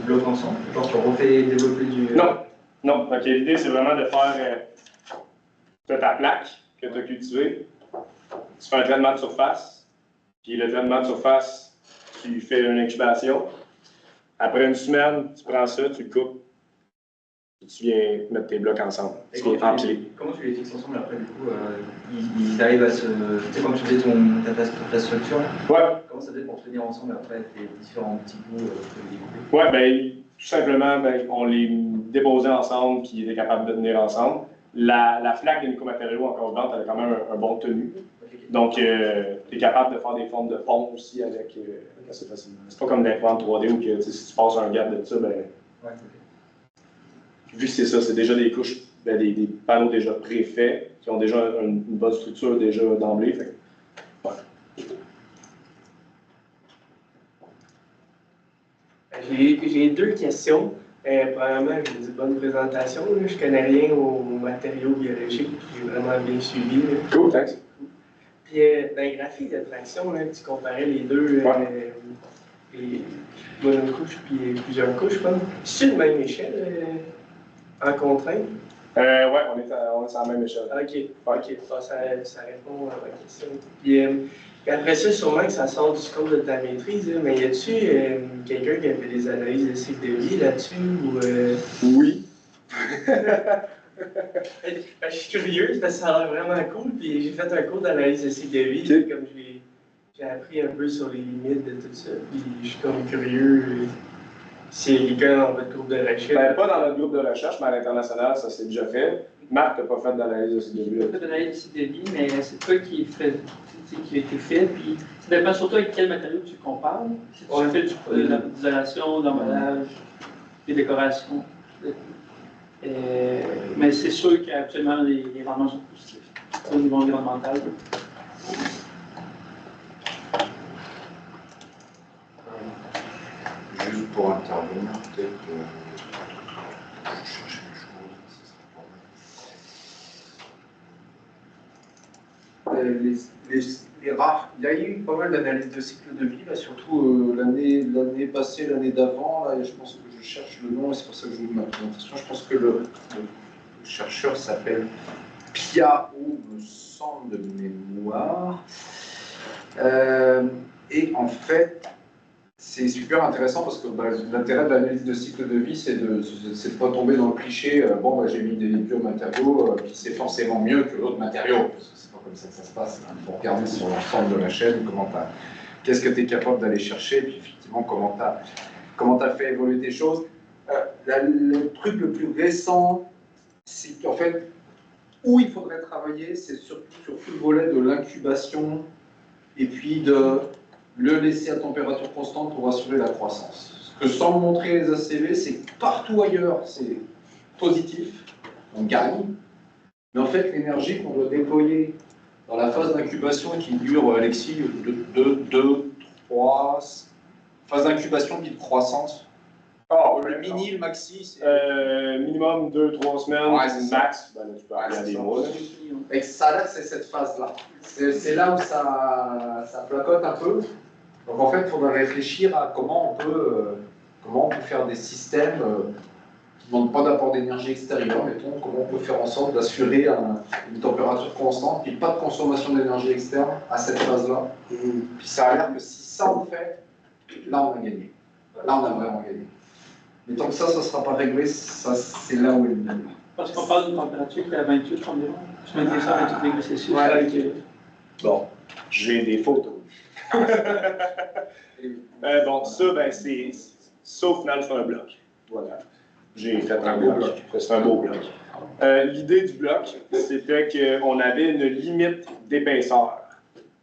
blocs ensemble? Genre tu refais développer du... Non. Donc l'idée c'est vraiment de faire ta plaque que tu as cultivée, tu fais un traitement de surface, puis le traitement de surface, tu fais une incubation. Après une semaine, tu prends ça, tu le coupes, et tu viens mettre tes blocs ensemble. Comment tu les fixes ensemble après, du coup, ils arrivent à se... Tu sais, comme tu faisais ta structure, ouais. Comment ça fait pour tenir ensemble après tes différents petits bouts que tu découpés? Ouais, ben, tout simplement, ben, on les déposait ensemble, puis ils étaient capables de tenir ensemble. La flaque de Nicomatériaux, encore vente, elle a quand même un bon tenu. Okay. Donc, tu es capable de faire des formes de pont aussi avec assez facilement. C'est pas comme l'imprimante 3D où que, si tu passes un gap de ça, ben, ouais, okay. Vu que c'est ça, c'est déjà des couches, ben, des panneaux déjà préfaits, qui ont déjà une bonne structure déjà d'emblée. Fait, ouais. J'ai deux questions. Premièrement, je vous dis bonne présentation. Là. Je connais rien aux matériaux biologiques. J'ai vraiment bien suivi. Là. Cool, thanks. Puis dans les graphiques de traction, là, tu comparais les deux, les monocouches puis plusieurs couches, quoi. C'est une même échelle en contrainte? Ouais, on est sur la même échelle. OK. Ça répond à ma question. Puis après ça, sûrement que ça sort du scope de ta maîtrise, là, mais y a-tu quelqu'un qui a fait des analyses de cycle de vie là-dessus? Ou, Oui. Je suis curieux, parce que ça a l'air vraiment cool, puis j'ai fait un cours d'analyse de cycle de vie, okay. Comme j'ai appris un peu sur les limites de tout ça, puis je suis comme curieux si les gars dans votre groupe de recherche. Ben, pas dans notre groupe de recherche, mais à l'international, ça s'est déjà fait. Marc, tu n'as pas fait d'analyse de cycle de vie. Pas fait d'analyse de cycle de vie, mais c'est toi qui a été fait, puis ça dépend surtout avec quel matériau tu compares. Si tu fais de l'isolation, de l'emballage, des décorations. Mais c'est sûr qu'actuellement, les rendements sont positifs au niveau environnemental. Juste pour intervenir, peut-être je cherche quelque chose. Les rares, il y a eu pas mal d'analyses de cycle de vie, là, surtout l'année passée, l'année d'avant. Je pense que je cherche le nom et c'est pour ça que je vous ma présentation. Je pense que le chercheur s'appelle Piao, me semble de mémoire. Et en fait, c'est super intéressant parce que l'intérêt de l'analyse de cycle de vie, c'est de ne pas tomber dans le cliché j'ai mis des biomatériaux, puis c'est forcément mieux que l'autre matériau. Parce que c'est pas comme ça que ça se passe. Il faut regarder sur l'ensemble de la chaîne, qu'est-ce que tu es capable d'aller chercher, puis effectivement, comment tu as fait évoluer tes choses. Le truc le plus récent, c'est qu'en fait, où il faudrait travailler, c'est sur tout le volet de l'incubation et puis de le laisser à température constante pour assurer la croissance. Ce que semblent montrer les ACV, c'est que partout ailleurs, c'est positif, on gagne, mais en fait, l'énergie qu'on doit déployer dans la phase d'incubation qui dure, Alexis, 2, 3, phase d'incubation puis de croissance. Le mini, le maxi, c'est... minimum 2-3 semaines, max, tu peux aller à des mois. Et ça, là, c'est cette phase-là. C'est là où ça placote un peu. Donc en fait, il faudra réfléchir à comment on peut faire des systèmes ne demande pas d'apport d'énergie extérieure, mettons, comment on peut faire en sorte d'assurer une température constante et pas de consommation d'énergie externe à cette phase-là. Puis ça a l'air que si ça on fait, là on a gagné. Là on a vraiment gagné. Mais tant que ça ne sera pas réglé, ça c'est là où il est. Parce qu'on parle d'une température qui est à 28 environ. Tu maintiens ça à 28 degrés Celsius. Voilà. Bon, j'ai des photos. Bon, ça, ben, ça, au final, c'est un bloc. Voilà. J'ai fait un beau bloc. C'est un beau bloc. L'idée du bloc, c'était qu'on avait une limite d'épaisseur.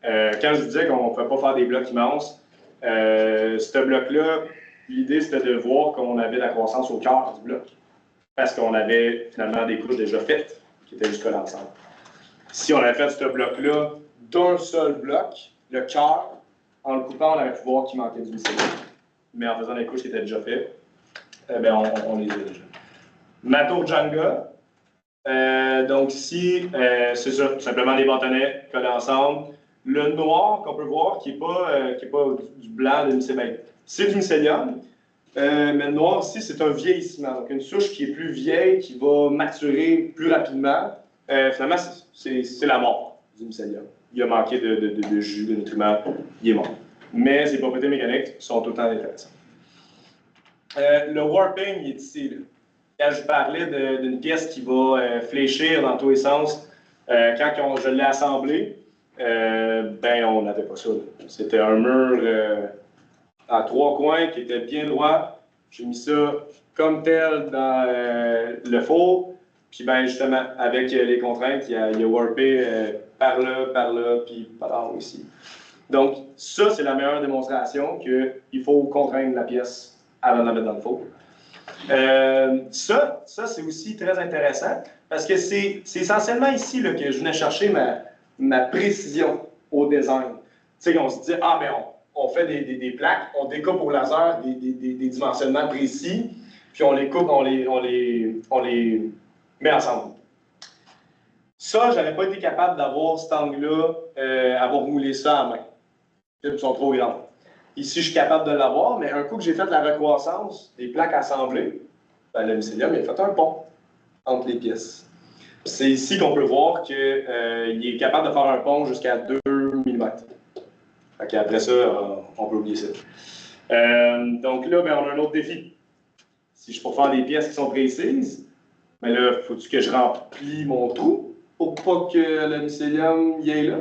Quand je disais qu'on ne pouvait pas faire des blocs immenses, ce bloc-là, l'idée, c'était de voir qu'on avait la croissance au cœur du bloc. Parce qu'on avait finalement des couches déjà faites qui étaient jusqu'à l'ensemble. Si on avait fait ce bloc-là d'un seul bloc, le cœur, en le coupant, on aurait pu voir qu'il manquait du mycélium. Mais en faisant des couches qui étaient déjà faites, on les a déjà. Ma tour Jenga, donc ici, c'est ça, tout simplement des bâtonnets collés ensemble. Le noir qu'on peut voir, qui n'est pas du blanc de mycélium, c'est du mycélium. Mais le noir ici, c'est un vieillissement. Donc, une souche qui est plus vieille, qui va maturer plus rapidement. Finalement, c'est la mort du mycélium. Il a manqué de jus, de nutriments, il est mort. Mais ses propriétés mécaniques sont tout le temps intéressantes. Le warping, il est ici. Là. Quand je parlais d'une pièce qui va fléchir dans tous les sens, quand je l'ai assemblé, on n'avait pas ça. C'était un mur à 3 coins qui était bien droit. J'ai mis ça comme tel dans le four. Puis justement, avec les contraintes, il a warpé par là, puis par là aussi. Donc, ça, c'est la meilleure démonstration qu'il faut contraindre la pièce avant de la mettre dans le four. Ça c'est aussi très intéressant parce que c'est essentiellement ici là, que je venais chercher ma précision au design. Tu sais, on se dit, on fait des plaques, on découpe au laser des dimensionnements précis, puis on les coupe, on les met ensemble. Ça, je n'avais pas été capable d'avoir cet angle-là, avoir moulé ça à main. Ils sont trop grands. Ici, je suis capable de l'avoir, mais un coup que j'ai fait la recroissance des plaques assemblées, le mycélium, il a fait un pont entre les pièces. C'est ici qu'on peut voir qu'il est capable de faire un pont jusqu'à 2 mm. Après ça, on peut oublier ça. Donc là, on a un autre défi. Si je peux faire des pièces qui sont précises, là, il faut que je remplis mon trou pour pas que le mycélium y aille là.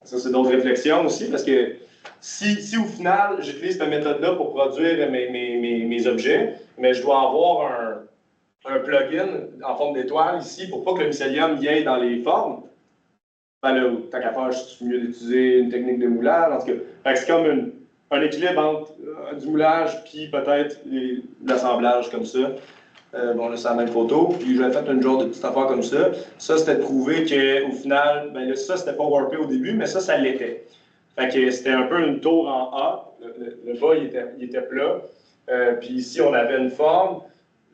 Ça, c'est d'autres réflexions aussi, parce que si au final, j'utilise cette méthode-là pour produire mes objets, mais je dois avoir un plugin en forme d'étoile ici pour pas que le mycélium y aille dans les formes, là, tant qu'à faire, c'est mieux d'utiliser une technique de moulage. En tout cas, c'est comme un équilibre entre du moulage puis peut-être l'assemblage comme ça. Là, c'est la même photo. Puis j'avais fait une genre de petite affaire comme ça. Ça, c'était de prouver qu'au final, là, ça, c'était pas warpé au début, mais ça l'était. Fait que c'était un peu une tour en A. Le bas, il était plat. Puis ici, on avait une forme.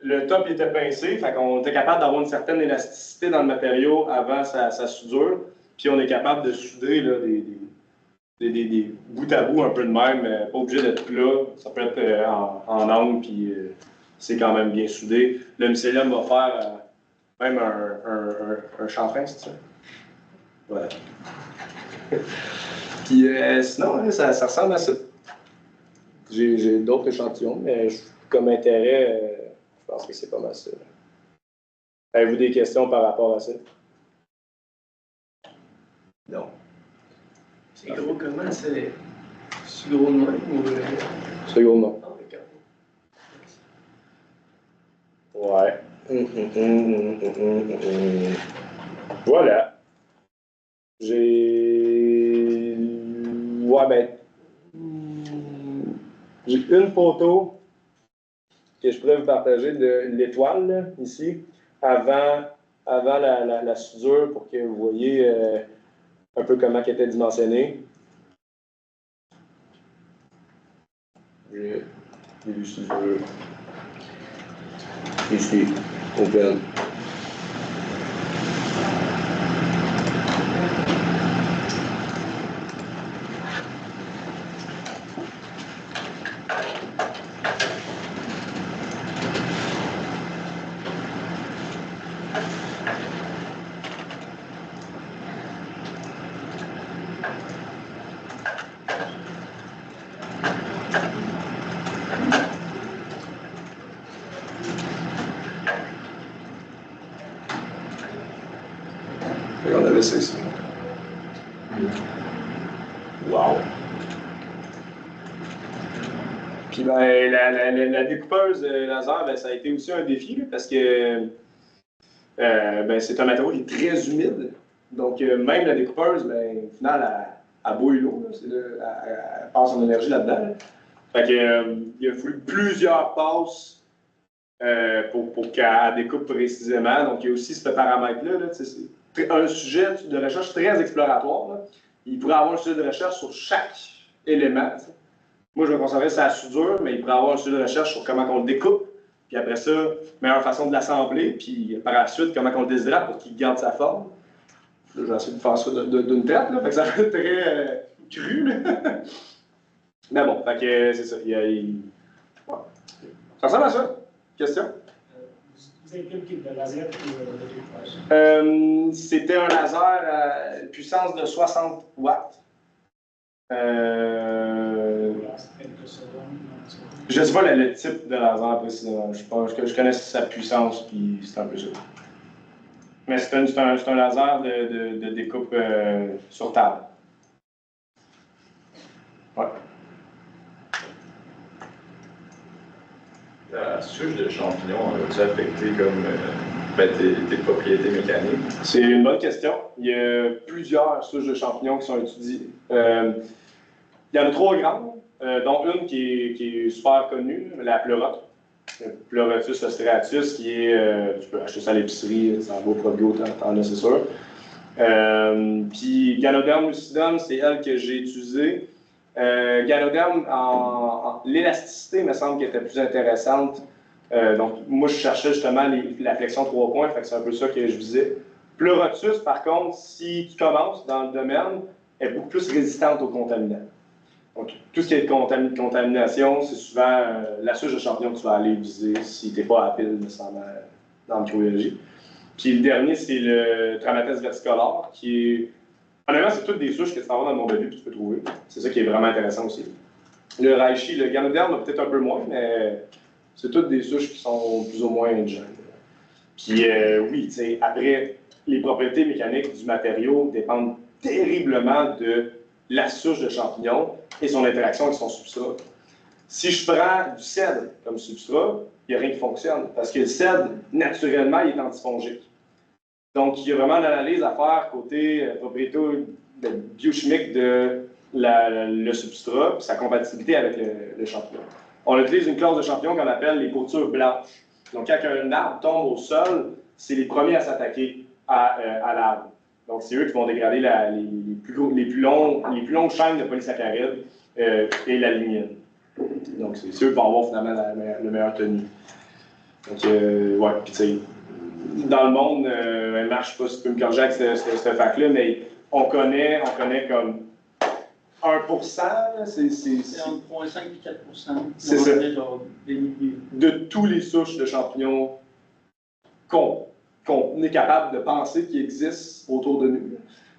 Le top, il était pincé. Fait qu'on était capable d'avoir une certaine élasticité dans le matériau avant sa soudure. Puis on est capable de souder là, des bout à bout un peu de même, pas obligé d'être plat. Ça peut être en angle, puis c'est quand même bien soudé. Le mycélium va faire même un chanfrein, c'est ça? Voilà. Puis sinon, ça ressemble à ça. J'ai d'autres échantillons, mais comme intérêt, je pense que c'est pas mal ça. Avez-vous des questions par rapport à ça? Non. C'est gros comment? C'est gros de même ou... C'est gros de même. Ouais. Voilà. J'ai une photo que je pourrais vous partager de l'étoile, là, ici, avant la soudure, pour que vous voyez un peu comment elle était dimensionnée. J'ai du soudure ici, au plein. On avait ça ici. Wow! Puis ben, la découpeuse laser, ben, ça a été aussi un défi là, parce que ben, c'est un matériau qui est très humide. Donc même la découpeuse, ben, au final, elle bouille l'eau, elle passe son énergie là-dedans. Là. Fait que, il a fallu plusieurs passes pour qu'elle découpe précisément. Donc il y a aussi ce paramètre-là. Là, c'est un sujet de recherche très exploratoire. Là. Il pourrait avoir un sujet de recherche sur chaque élément. T'sais. Moi, je me concentrais sur la soudure, mais il pourrait avoir un sujet de recherche sur comment on le découpe. Puis après ça, meilleure façon de l'assembler. Puis par la suite, comment on le déshydrate pour qu'il garde sa forme. Là, j'ai essayé de faire ça d'une traite, là, fait que ça fait très cru. Là. Mais bon, fait que c'est ça. Ouais. Ça ressemble à ça. Question? Vous avez quel type de laser pour le découpage? C'était un laser à puissance de 60 watts. Je ne sais pas le type de laser précisément. Je connais sa puissance, puis c'est un peu ça. Mais c'est un laser de découpe sur table. Ouais. La souche de champignons, as-tu affecté comme tes propriétés mécaniques? C'est une bonne question. Il y a plusieurs souches de champignons qui sont étudiées. Il y en a 3 grandes, dont une qui est super connue, la pleurote. Pleurotus ostriatus, qui est, tu peux acheter ça à l'épicerie, c'est un beau produit, t'en as, c'est sûr. Puis Ganoderm lucidum, c'est elle que j'ai utilisée. Ganoderm, l'élasticité me semble qu'elle était plus intéressante. Donc, moi, je cherchais justement la flexion 3 points, fait que c'est un peu ça que je visais. Pleurotus, par contre, si tu commences dans le domaine, est beaucoup plus résistante aux contaminants. Donc, tout ce qui est contamination, c'est souvent la souche de champignon que tu vas aller viser si tu n'es pas habile nécessairement dans la microbiologie. Puis le dernier, c'est le Traumates versicolare, qui est. Honnêtement, c'est toutes des souches que tu vas avoir dans le monde de vie que tu peux trouver. C'est ça qui est vraiment intéressant aussi. Le Reishi, le Ganoderm, peut-être un peu moins, mais c'est toutes des souches qui sont plus ou moins indigènes. Puis oui, tu sais, après, les propriétés mécaniques du matériau dépendent terriblement de la souche de champignon et son interaction avec son substrat. Si je prends du cèdre comme substrat, il n'y a rien qui fonctionne, parce que le cèdre, naturellement, il est antifongique. Donc, il y a vraiment l'analyse à faire côté propriété biochimique de le substrat et sa compatibilité avec le champignon. On utilise une classe de champignons qu'on appelle les coutures blanches. Donc, quand un arbre tombe au sol, c'est les premiers à s'attaquer à l'arbre. Donc, c'est eux qui vont dégrader les plus longues chaînes de polysaccharides et la lignine. Donc, c'est eux qui vont avoir finalement le meilleur tenue. Donc, ouais, puis tu sais, dans le monde, Marc, je ne sais pas si tu peux me corriger avec ce fact-là, mais on connaît comme 1%, c'est entre 0,5 et 4%. C'est ça. Genre des milliers. De tous les souches de champignons qu'on est capable de penser qui existent autour de nous.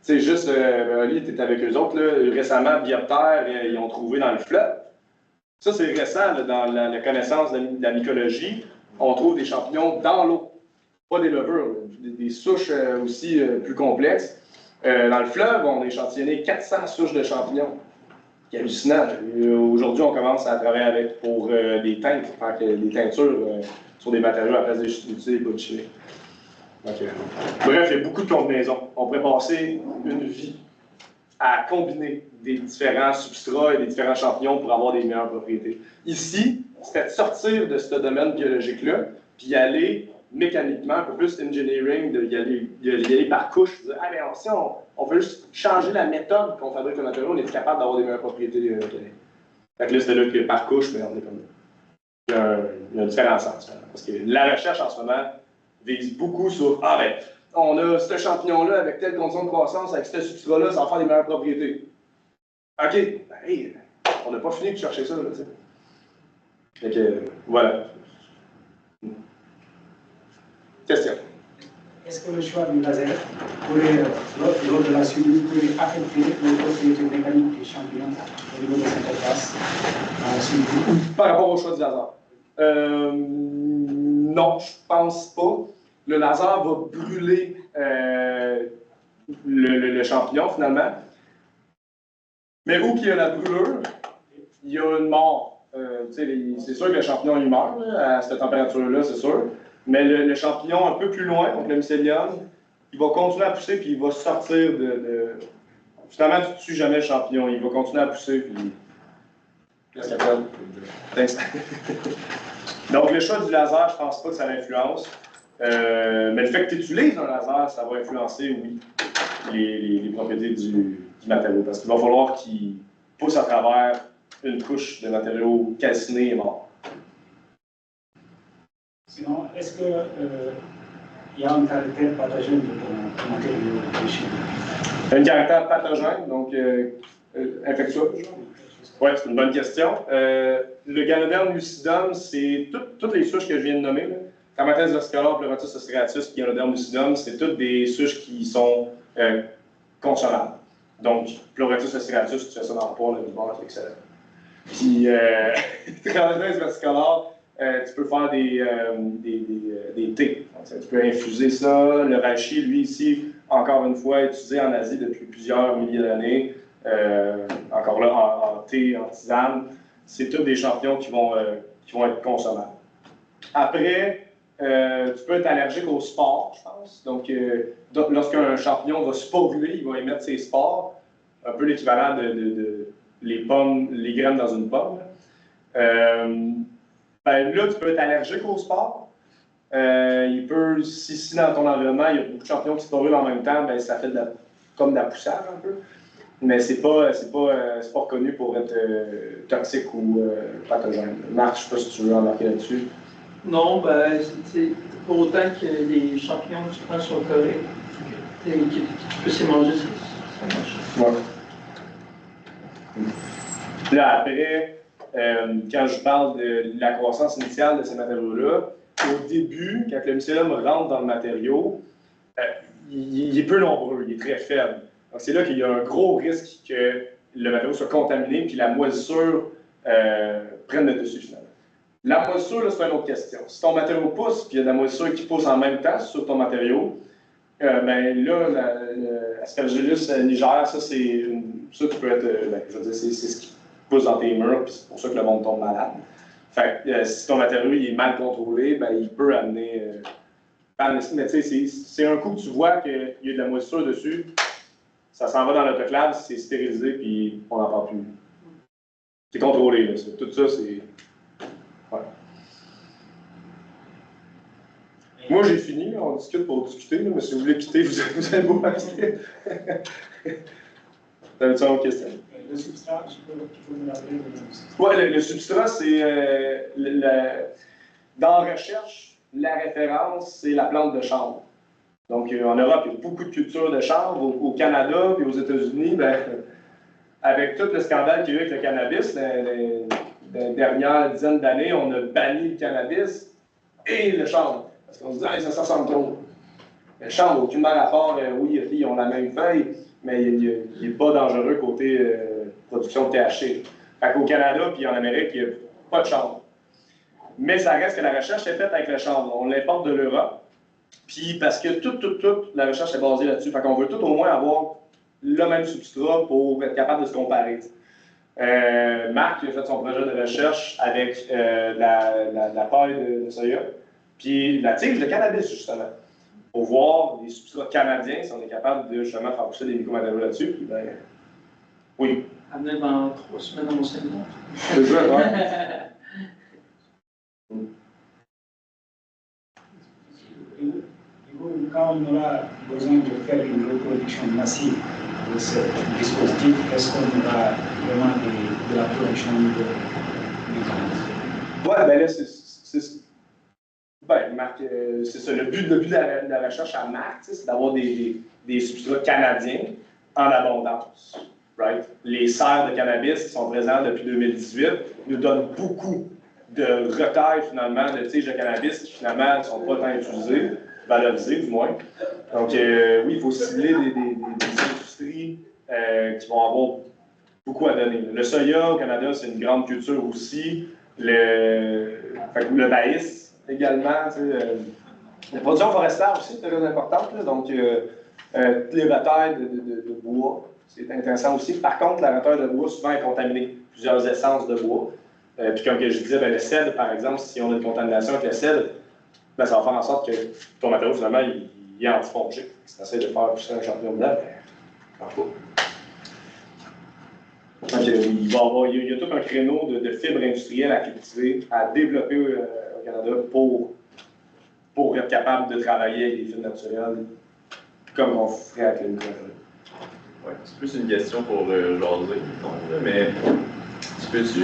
C'est juste, Oli, tu étais avec eux autres, là, récemment, Bioptère, ils ont trouvé dans le fleuve. Ça, c'est récent, là, dans la connaissance de la mycologie. On trouve des champignons dans l'eau, pas des levures, des souches aussi plus complexes. Dans le fleuve, on a échantillonné 400 souches de champignons. C'est hallucinant. Aujourd'hui, on commence à travailler pour des teintes, faire des teintures sur des matériaux à la place d'utiliser des produits chimiques. Bref, il y a beaucoup de combinaisons. On pourrait passer une vie à combiner des différents substrats et des différents champignons pour avoir des meilleures propriétés. Ici, c'était de sortir de ce domaine biologique-là, puis y aller mécaniquement, un peu plus engineering, d'y aller par couche, dire, ah, bien, si on veut juste changer la méthode qu'on fabrique le matériau, on est capable d'avoir des meilleures propriétés mécaniques. Fait que là, c'était là que par couche, mais on est comme. Il y a un différent sens. Parce que la recherche en ce moment vise beaucoup sur, ah, ben, on a ce champignon-là avec telle condition de croissance, avec ce substrat-là, ça va faire des meilleures propriétés. OK, ben, hey, on n'a pas fini de chercher ça, là, tu sais. Fait que, voilà. Question. est-ce que le choix du laser pourrait, lors de la suivi, pourrait affecter les propriétés mécaniques des champignons au niveau de cette interface dans la suivi? Par rapport au choix du laser? Non, je pense pas. Le laser va brûler le champignon, finalement. Mais où qu'il y a la brûlure, il y a une mort. C'est sûr que le champignon, il meurt là, à cette température-là, c'est sûr. Mais le champignon un peu plus loin, donc le mycélium, il va continuer à pousser, puis il va sortir de... Finalement, tu ne tues jamais le champignon. Il va continuer à pousser, puis... Qu'est-ce qu'il appelle? Thanks. Donc, le choix du laser, je pense pas que ça l'influence. Mais le fait que tu utilises un laser, ça va influencer, oui, les propriétés du matériau. Parce qu'il va falloir qu'il pousse à travers une couche de matériau calciné et mort. Sinon, est-ce qu'il y a un caractère pathogène de ton matériau de chimie? Un caractère pathogène, donc infectieux. Oui, c'est une bonne question. Le Ganoderm lucidum, c'est toutes les souches que je viens de nommer. Camathes versicolare, Pleurotus ostratus, puis Ganoderm lucidum, c'est toutes des souches qui sont consommables. Donc, Pleurotus ostratus, tu fais ça dans le poêle, le bord, c'est excellent. Puis, Camathes versicolare, tu peux faire des thés. Donc, tu peux infuser ça. Le reishi, lui, ici, encore une fois, utilisé en Asie depuis plusieurs milliers d'années. Encore là, en thé, en tisane. C'est tous des champignons qui vont être consommables. Après, tu peux être allergique aux spores, je pense. Donc, lorsqu'un champignon va sporuler, il va émettre ses spores, un peu l'équivalent de les pommes, les graines dans une pomme. Là, tu peux être allergique aux spores. Il peut, si dans ton environnement, il y a beaucoup de champignons qui sporulent en même temps, ça fait comme de la poussière un peu. Mais c'est pas reconnu pour être toxique ou pathogène. Marc, je ne sais pas si tu veux embarquer là-dessus. Non, pour autant que les champignons que tu prends sont corrects, que tu peux s'y manger, ça marche. Ouais. Là, après, quand je parle de la croissance initiale de ces matériaux-là, au début, quand le mycélium rentre dans le matériau, il est peu nombreux, il est très faible. Donc, c'est là qu'il y a un gros risque que le matériau soit contaminé puis la moisissure prenne le dessus, finalement. La moisissure, c'est une autre question. Si ton matériau pousse puis il y a de la moisissure qui pousse en même temps sur ton matériau, l'Aspergillus niger, ça, tu peux être. Je veux dire, c'est ce qui pousse dans tes murs, puis c'est pour ça que le monde tombe malade. Fait que si ton matériau il est mal contrôlé, il peut amener. Mais tu sais, c'est un coup que tu vois qu'il y a de la moisissure dessus. Ça s'en va dans l'autoclave, c'est stérilisé, puis on n'en parle plus. C'est contrôlé, là. Tout ça, c'est... Ouais. Moi, j'ai fini, on discute pour discuter, là, mais si vous voulez quitter, vous allez vous quitter. T'avais-tu une autre question? Le substrat, je peux vous rappeler le substrat. Oui, le substrat, c'est... dans la recherche, la référence, c'est la plante de chanvre. Donc, en Europe, il y a beaucoup de cultures de chanvre. Au Canada et aux États-Unis, avec tout le scandale qu'il y a eu avec le cannabis, dans les dernières dizaines d'années, on a banni le cannabis et le chanvre. Parce qu'on se dit, ça ressemble trop. Le chanvre, aucunement rapport, oui, ils ont la même feuille, mais il n'est pas dangereux côté production de THC. Fait qu'au Canada puis en Amérique, il n'y a pas de chanvre. Mais ça reste que la recherche est faite avec le chanvre. On l'importe de l'Europe. Puis parce que toute la recherche est basée là-dessus. Fait qu'on veut tout au moins avoir le même substrat pour être capable de se comparer. Marc a fait son projet de recherche avec la paille de soya, puis la tige de cannabis, justement, pour voir les substrats canadiens si on est capable de justement faire pousser des micromatériaux là-dessus. Puis oui. Amener dans 3 semaines dans mon séminaire. C'est ça, ouais. Quand on aura besoin de faire une reproduction massive de ce dispositif, est-ce qu'on aura vraiment de la production de cannabis? Oui, là, Marc, c'est ça. Le but de la recherche à Marc, c'est d'avoir des substrats canadiens en abondance. Right? Les serres de cannabis qui sont présentes depuis 2018 nous donnent beaucoup de recueils, finalement, de tiges de cannabis qui, finalement, ne sont pas tant utilisées. valoriser du moins. Donc, oui, il faut cibler des industries qui vont avoir beaucoup à donner. Le soya au Canada, c'est une grande culture aussi. Le maïs également. La production forestière aussi est très importante. Là, donc, toutes les batailles de bois, c'est intéressant aussi. Par contre, la bataille de bois souvent est contaminée. Plusieurs essences de bois. Puis comme je disais, le cèdre, par exemple, si on a une contamination avec le cèdre, ben, ça va faire en sorte que ton matériau, finalement, il est antifongique. Si tu essaies de faire pousser un champignon dedans, ben, ça marche pas. Donc, il y a tout un créneau de fibres industrielles à cultiver, à développer au Canada pour être capable de travailler avec des fibres naturelles comme on ferait avec le microbiome. Ouais, c'est plus une question pour jaser, mais tu peux-tu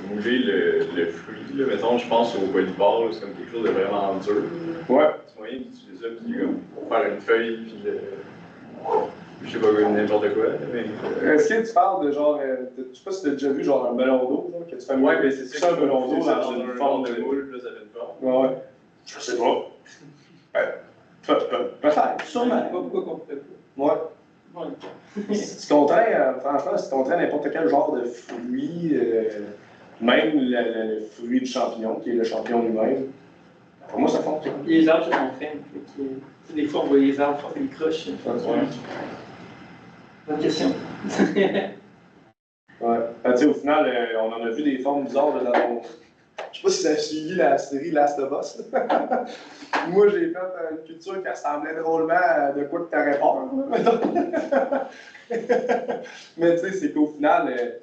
mouler le fruit, là, mettons, je pense au polypore, c'est comme quelque chose de vraiment dur. Ouais. C'est moyen d'utiliser ça, puis comme, pour faire une feuille, puis je sais pas, n'importe quoi, mais... Est-ce que tu parles de genre, je sais pas si tu as déjà vu genre un melon d'eau, que tu fais ouais, mais c'est ça, un melon d'eau dans une forme de moule, là, ça fait une forme. Ouais. Je sais pas. Ouais. Peut-être, sûrement. Pourquoi qu'on fait pas? Ouais. Ouais. Si tu contrains, franchement, si tu contrains n'importe quel genre de fruit, même le fruit du champignon, qui est le champignon lui-même, pour moi, ça fonctionne. Les arbres se contraignent. Des fois, on voit les arbres faire des croches. Bonne question. Ouais. Tu sais, au final, on en a vu des formes bizarres là, dans. Je sais pas si tu as suivi la série Last of Us. Moi, j'ai fait une culture qui ressemblait drôlement à de quoi que tu aurais peur. Mais tu sais, c'est qu'au final,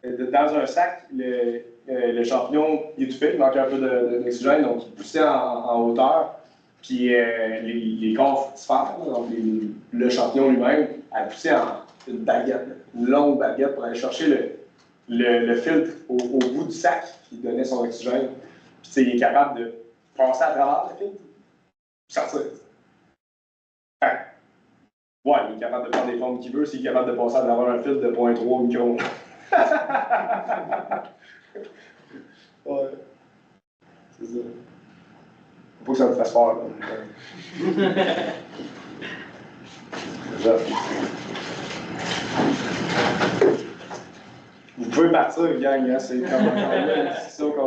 dans un sac, le champignon il étouffait, il manquait un peu d'oxygène, donc il poussait en hauteur. Puis les corps fructifères, donc le champignon lui-même, a poussé en une baguette, une longue baguette pour aller chercher le filtre au bout du sac qui donnait son oxygène. Puis il est capable de passer à travers le filtre, puis sortir. Ouais, il est capable de prendre les formes qu'il veut s'il est capable de passer à travers un filtre de 0.3 microns. Ouais. C'est ça. Faut pas que ça me fasse peur. C'est ça. Vous pouvez partir, gang, hein, c'est comme une discussion qu'on